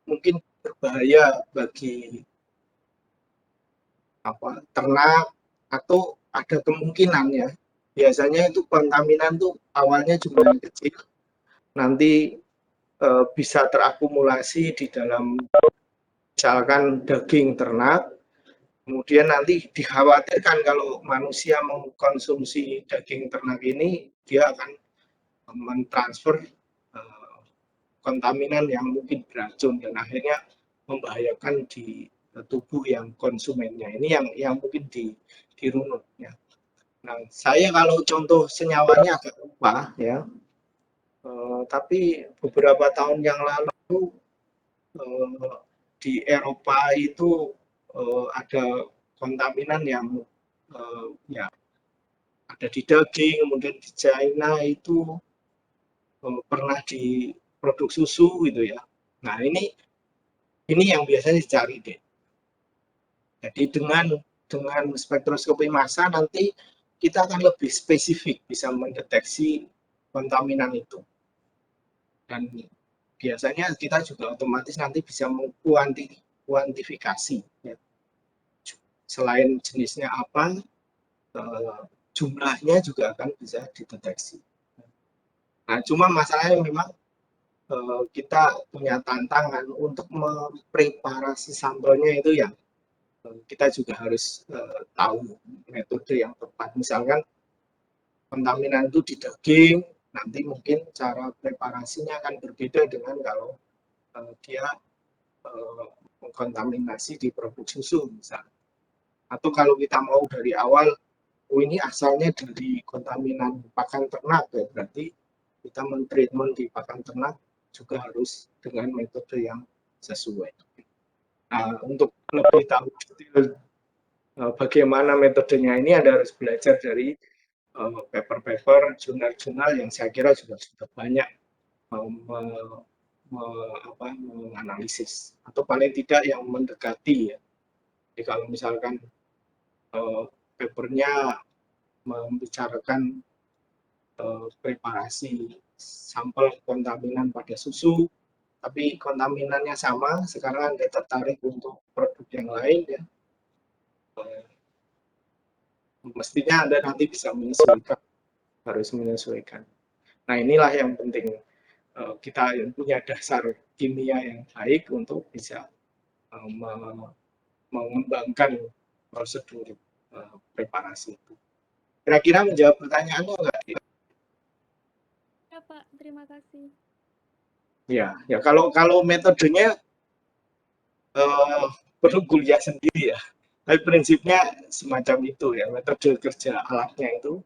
mungkin berbahaya bagi ternak, atau ada kemungkinan, ya, biasanya itu kontaminan tuh awalnya jumlahnya kecil, nanti bisa terakumulasi di dalam misalkan daging ternak, kemudian nanti dikhawatirkan kalau manusia mengkonsumsi daging ternak ini, dia akan mentransfer kontaminan yang mungkin beracun dan akhirnya membahayakan di tubuh yang konsumennya. Ini yang mungkin dirunut, ya. Nah, saya kalau contoh senyawanya agak lupa, ya. Tapi beberapa tahun yang lalu di Eropa itu ada kontaminan yang ya ada di daging, kemudian di China itu pernah di produk susu gitu, ya. Nah, ini yang biasanya dicari, deh. Jadi dengan spektroskopi massa nanti kita akan lebih spesifik bisa mendeteksi kontaminan itu. Dan biasanya kita juga otomatis nanti bisa mengkuantifikasi, ya. Selain jenisnya apa, jumlahnya juga akan bisa dideteksi. Nah, cuma masalahnya memang kita punya tantangan untuk mempreparasi sampelnya itu, ya. Kita juga harus tahu metode yang tepat. Misalkan kontaminan itu di daging, nanti mungkin cara preparasinya akan berbeda dengan kalau dia mengkontaminasi di produk susu misalnya. Atau kalau kita mau dari awal, oh ini asalnya dari kontaminan pakan ternak, ya berarti kita mentreatment di pakan ternak juga harus dengan metode yang sesuai. Nah, untuk lebih tahu detail bagaimana metodenya ini, Anda harus belajar dari paper-paper, jurnal-jurnal yang saya kira juga sudah banyak menganalisis, atau paling tidak yang mendekati ya. Jadi kalau misalkan papernya membicarakan preparasi sampel kontaminan pada susu, tapi kontaminannya sama, sekarang Anda tertarik untuk produk yang lain ya, mestinya Anda nanti bisa menyesuaikan, harus menyesuaikan. Nah inilah yang penting, kita punya dasar kimia yang baik untuk bisa mengembangkan prosedur preparasi itu. Kira-kira menjawab pertanyaannya enggak? Ya Pak, terima kasih. Ya kalau metodenya perlu kuliah sendiri ya. Tapi prinsipnya semacam itu ya, metode kerja alatnya itu.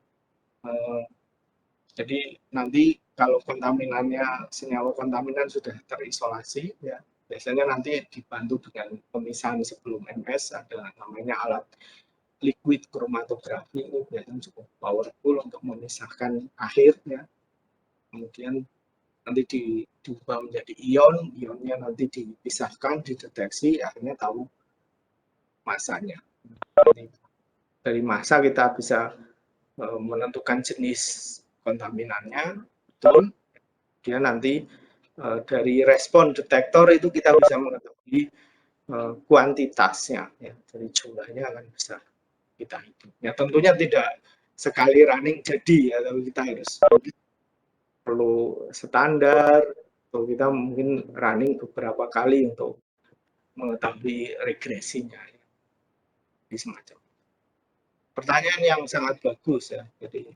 Jadi nanti kalau kontaminannya, senyawa kontaminan sudah terisolasi ya, biasanya nanti dibantu dengan pemisahan sebelum MS, ada namanya alat liquid chromatografi, ini biasanya cukup powerful untuk memisahkan akhir ya. Kemudian nanti diubah menjadi ion, ionnya nanti dipisahkan, dideteksi, akhirnya tahu masanya. Dari massa kita bisa menentukan jenis kontaminannya, betul. Dia nanti dari respon detektor itu kita bisa mengetahui kuantitasnya, ya, dari jumlahnya akan bisa kita hitung. Ya tentunya tidak sekali running jadi ya, tapi kita harus perlu standar, atau kita mungkin running beberapa kali untuk mengetahui regresinya. Ya. Di semacam. Pertanyaan yang sangat bagus ya. Jadi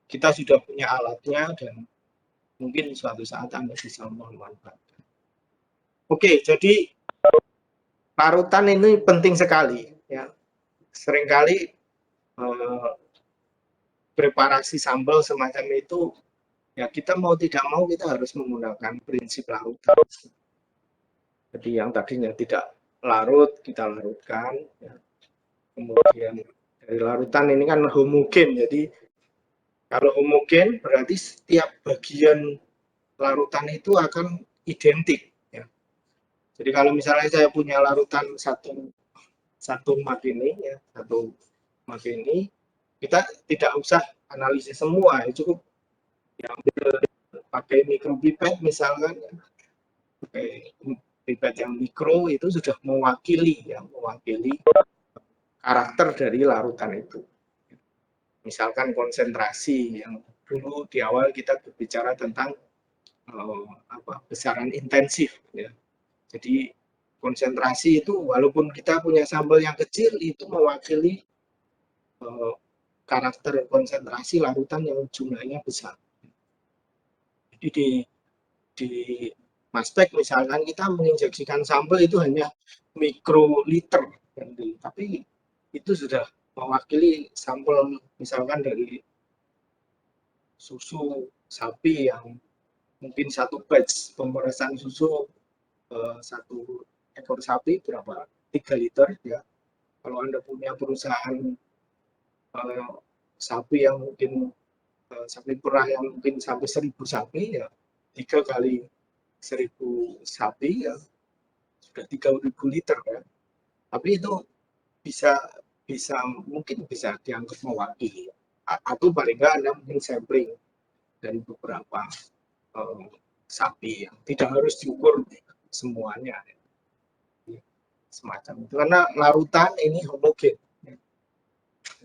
kita sudah punya alatnya dan mungkin suatu saat Anda bisa memanfaatkan. Oke, jadi larutan ini penting sekali ya. Seringkali preparasi sambal semacam itu ya, kita mau tidak mau kita harus menggunakan prinsip larutan. Jadi yang tadinya tidak larut kita larutkan ya. Kemudian dari larutan ini kan homogen, jadi kalau homogen berarti setiap bagian larutan itu akan identik ya. Jadi kalau misalnya saya punya larutan satu mag ini ya, satu mag ini, kita tidak usah analisis semua, ya cukup diambil pakai mikropipet misalkan, pakai pipet yang mikro itu sudah mewakili karakter dari larutan itu. Misalkan konsentrasi yang dulu di awal kita berbicara tentang besaran intensif ya. Jadi konsentrasi itu walaupun kita punya sampel yang kecil itu mewakili karakter konsentrasi larutan yang jumlahnya besar. Jadi di maspek misalkan kita menginjeksikan sampel itu hanya mikroliter, tapi itu sudah mewakili sampel misalkan dari susu sapi yang mungkin satu batch pemerasan susu satu ekor sapi berapa 3 liter ya. Kalau Anda punya perusahaan sapi yang mungkin sapi perah yang mungkin sampai 1000 sapi ya, 3 kali 1000 sapi ya sudah 3000 liter ya. Tapi itu mungkin bisa dianggap mewakili, atau paling nggak Anda mungkin sampling dari beberapa sapi yang tidak harus diukur semuanya ya. Semacam itu karena larutan ini homogen ya.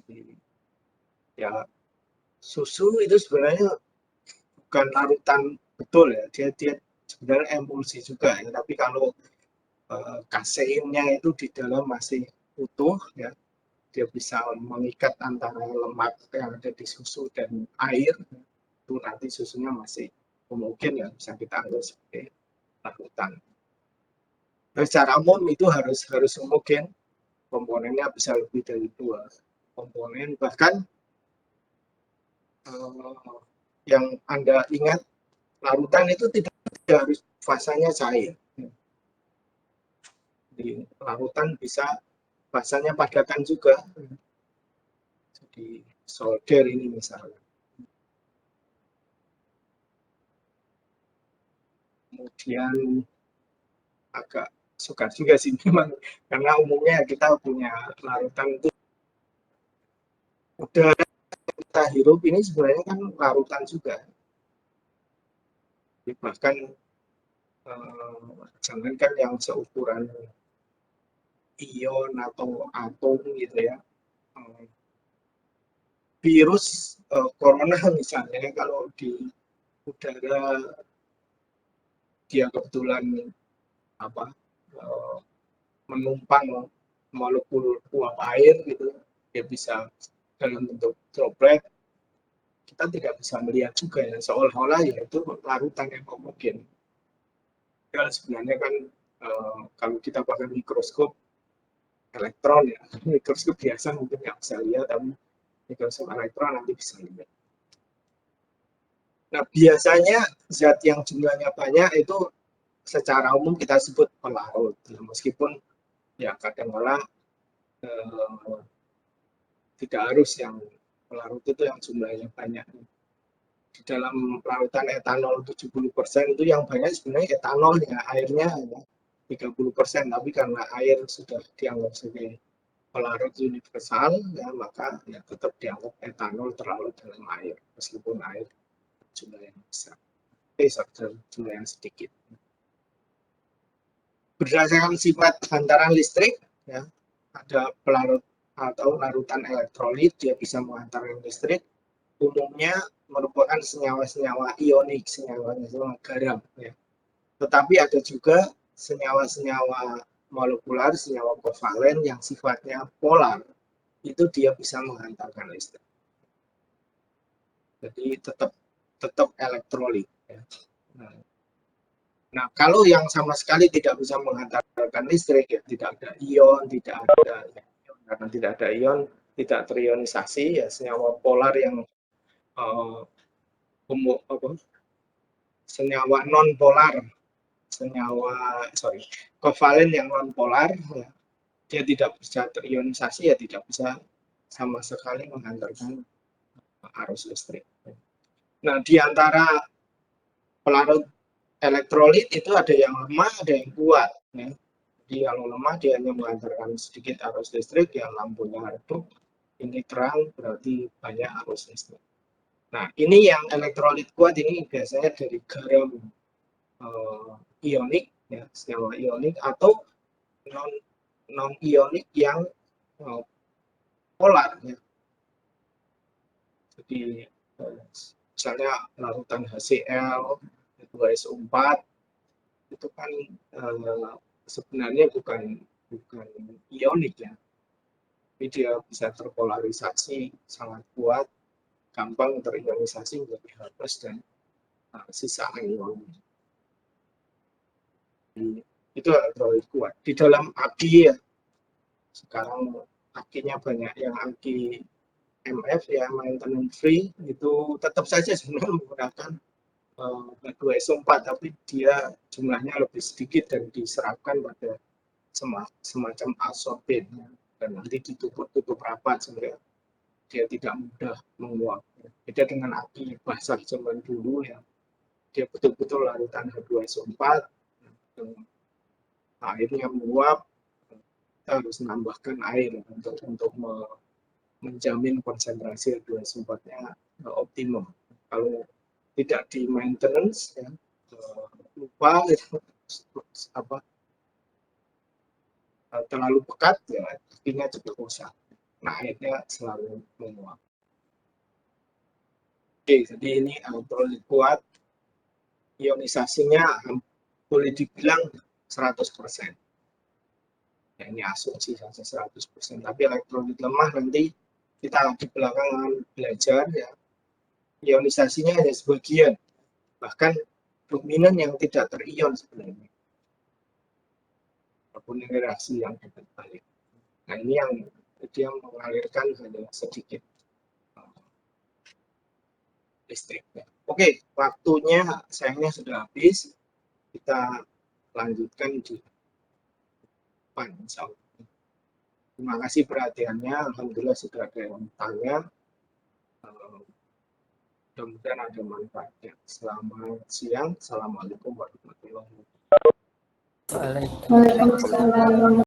Jadi, ya susu itu sebenarnya bukan larutan betul ya, dia sebenarnya emulsi juga ya, tapi kalau kaseinnya itu di dalam masih utuh ya, dia bisa mengikat antara lemak yang ada di susu dan air. itu nanti susunya masih homogen ya, bisa kita anggap sebagai larutan. Nah, secara umum itu harus homogen, komponennya bisa lebih dari 2 komponen, bahkan yang Anda ingat, larutan itu tidak harus fasanya cair. Di larutan bisa fasanya padatan juga. Jadi solder ini misalnya. Kemudian agak suka juga sih memang, karena umumnya kita punya larutan itu udara kita hirup ini sebenarnya kan larutan juga. Bahkan jangankan yang seukuran ion atau atom gitu ya, virus corona misalnya, kalau di udara dia kebetulan menumpang molekul uap air gitu, dia bisa dalam bentuk droplet, kita tidak bisa melihat juga ya, seolah-olah ya itu larutan yang homogen. Padahal sebenarnya kan kalau kita pakai mikroskop elektron ya, mikroskop biasa mungkin nggak bisa lihat, tapi mikroskop elektron nanti bisa lihat. Nah, biasanya zat yang jumlahnya banyak itu secara umum kita sebut pelarut, meskipun ya kadang-kala tidak harus yang pelarut itu yang jumlahnya banyak. Di dalam larutan etanol 70% itu yang banyak sebenarnya etanolnya, airnya hanya 30%, tapi karena air sudah dianggap sebagai pelarut universal, ya maka ya tetap dianggap etanol terlarut dalam air, meskipun air jumlah yang besar, jumlah yang sedikit. Berdasarkan sifat hantaran listrik, ya, ada pelarut atau larutan elektrolit, dia bisa menghantarkan listrik, umumnya merupakan senyawa-senyawa ionik, senyawa-senyawa garam. Ya. Tetapi ada juga senyawa-senyawa molekular, senyawa kovalen yang sifatnya polar, itu dia bisa menghantarkan listrik. Jadi tetap elektrolit. Ya. Nah, kalau yang sama sekali tidak bisa menghantarkan listrik, ya tidak ada ion, karena tidak ada ion, tidak terionisasi, ya senyawa polar yang senyawa non polar, kovalen yang non polar, ya, dia tidak bisa terionisasi, ya tidak bisa sama sekali menghantarkan arus listrik. Nah, di antara pelarut elektrolit itu ada yang lemah, ada yang kuat. Ya. Jadi kalau lemah dia hanya menghantarkan sedikit arus listrik, ya lampunya redup, ini terang berarti banyak arus listrik. Nah, ini yang elektrolit kuat ini biasanya dari garam ionik, ya, senyawa ionik, atau non ionik yang polar. Ya. Jadi misalnya larutan HCl, 2SO4 itu kan sebenarnya bukan ionik ya, tapi dia bisa terpolarisasi sangat kuat, gampang terionisasi menjadi H+ dan sisa ion. Itu elektrolit kuat. Di dalam aki ya, sekarang akinya banyak yang aki MF ya, maintenance free, itu tetap saja sebenarnya menggunakan H2SO4, tapi dia jumlahnya lebih sedikit dan diserapkan pada semacam adsorben, dan nanti ditutup rapat sehingga dia tidak mudah menguap. Beda dengan aki basah zaman dulu ya, dia betul-betul larutan H2SO4, airnya menguap, kita harus menambahkan air untuk menjamin konsentrasi H2SO4-nya optimum. Kalau tidak di maintenance, ya, lupa terlalu pekat, ya akhirnya cepat rusak. Nah, akhirnya selalu menguap. Oke, jadi ini elektrolit kuat, ionisasinya boleh dibilang 100%. Ya, ini asumsi saja 100%. Tapi elektrolit lemah nanti kita di belakangan belajar ya, ionisasinya hanya sebagian, bahkan dominan yang tidak terion sebenarnya. Walaupun ini reaksi yang berbalik. Nah, ini yang dia mengalirkan hanya sedikit listriknya. Oke, waktunya sayangnya sudah habis. Kita lanjutkan di depan, insya Allah. Terima kasih perhatiannya. Alhamdulillah sudah ada yang tanya. Mudah-mudahan ada manfaatnya. Selamat siang. Assalamualaikum warahmatullahi wabarakatuh. Waalaikumsalam.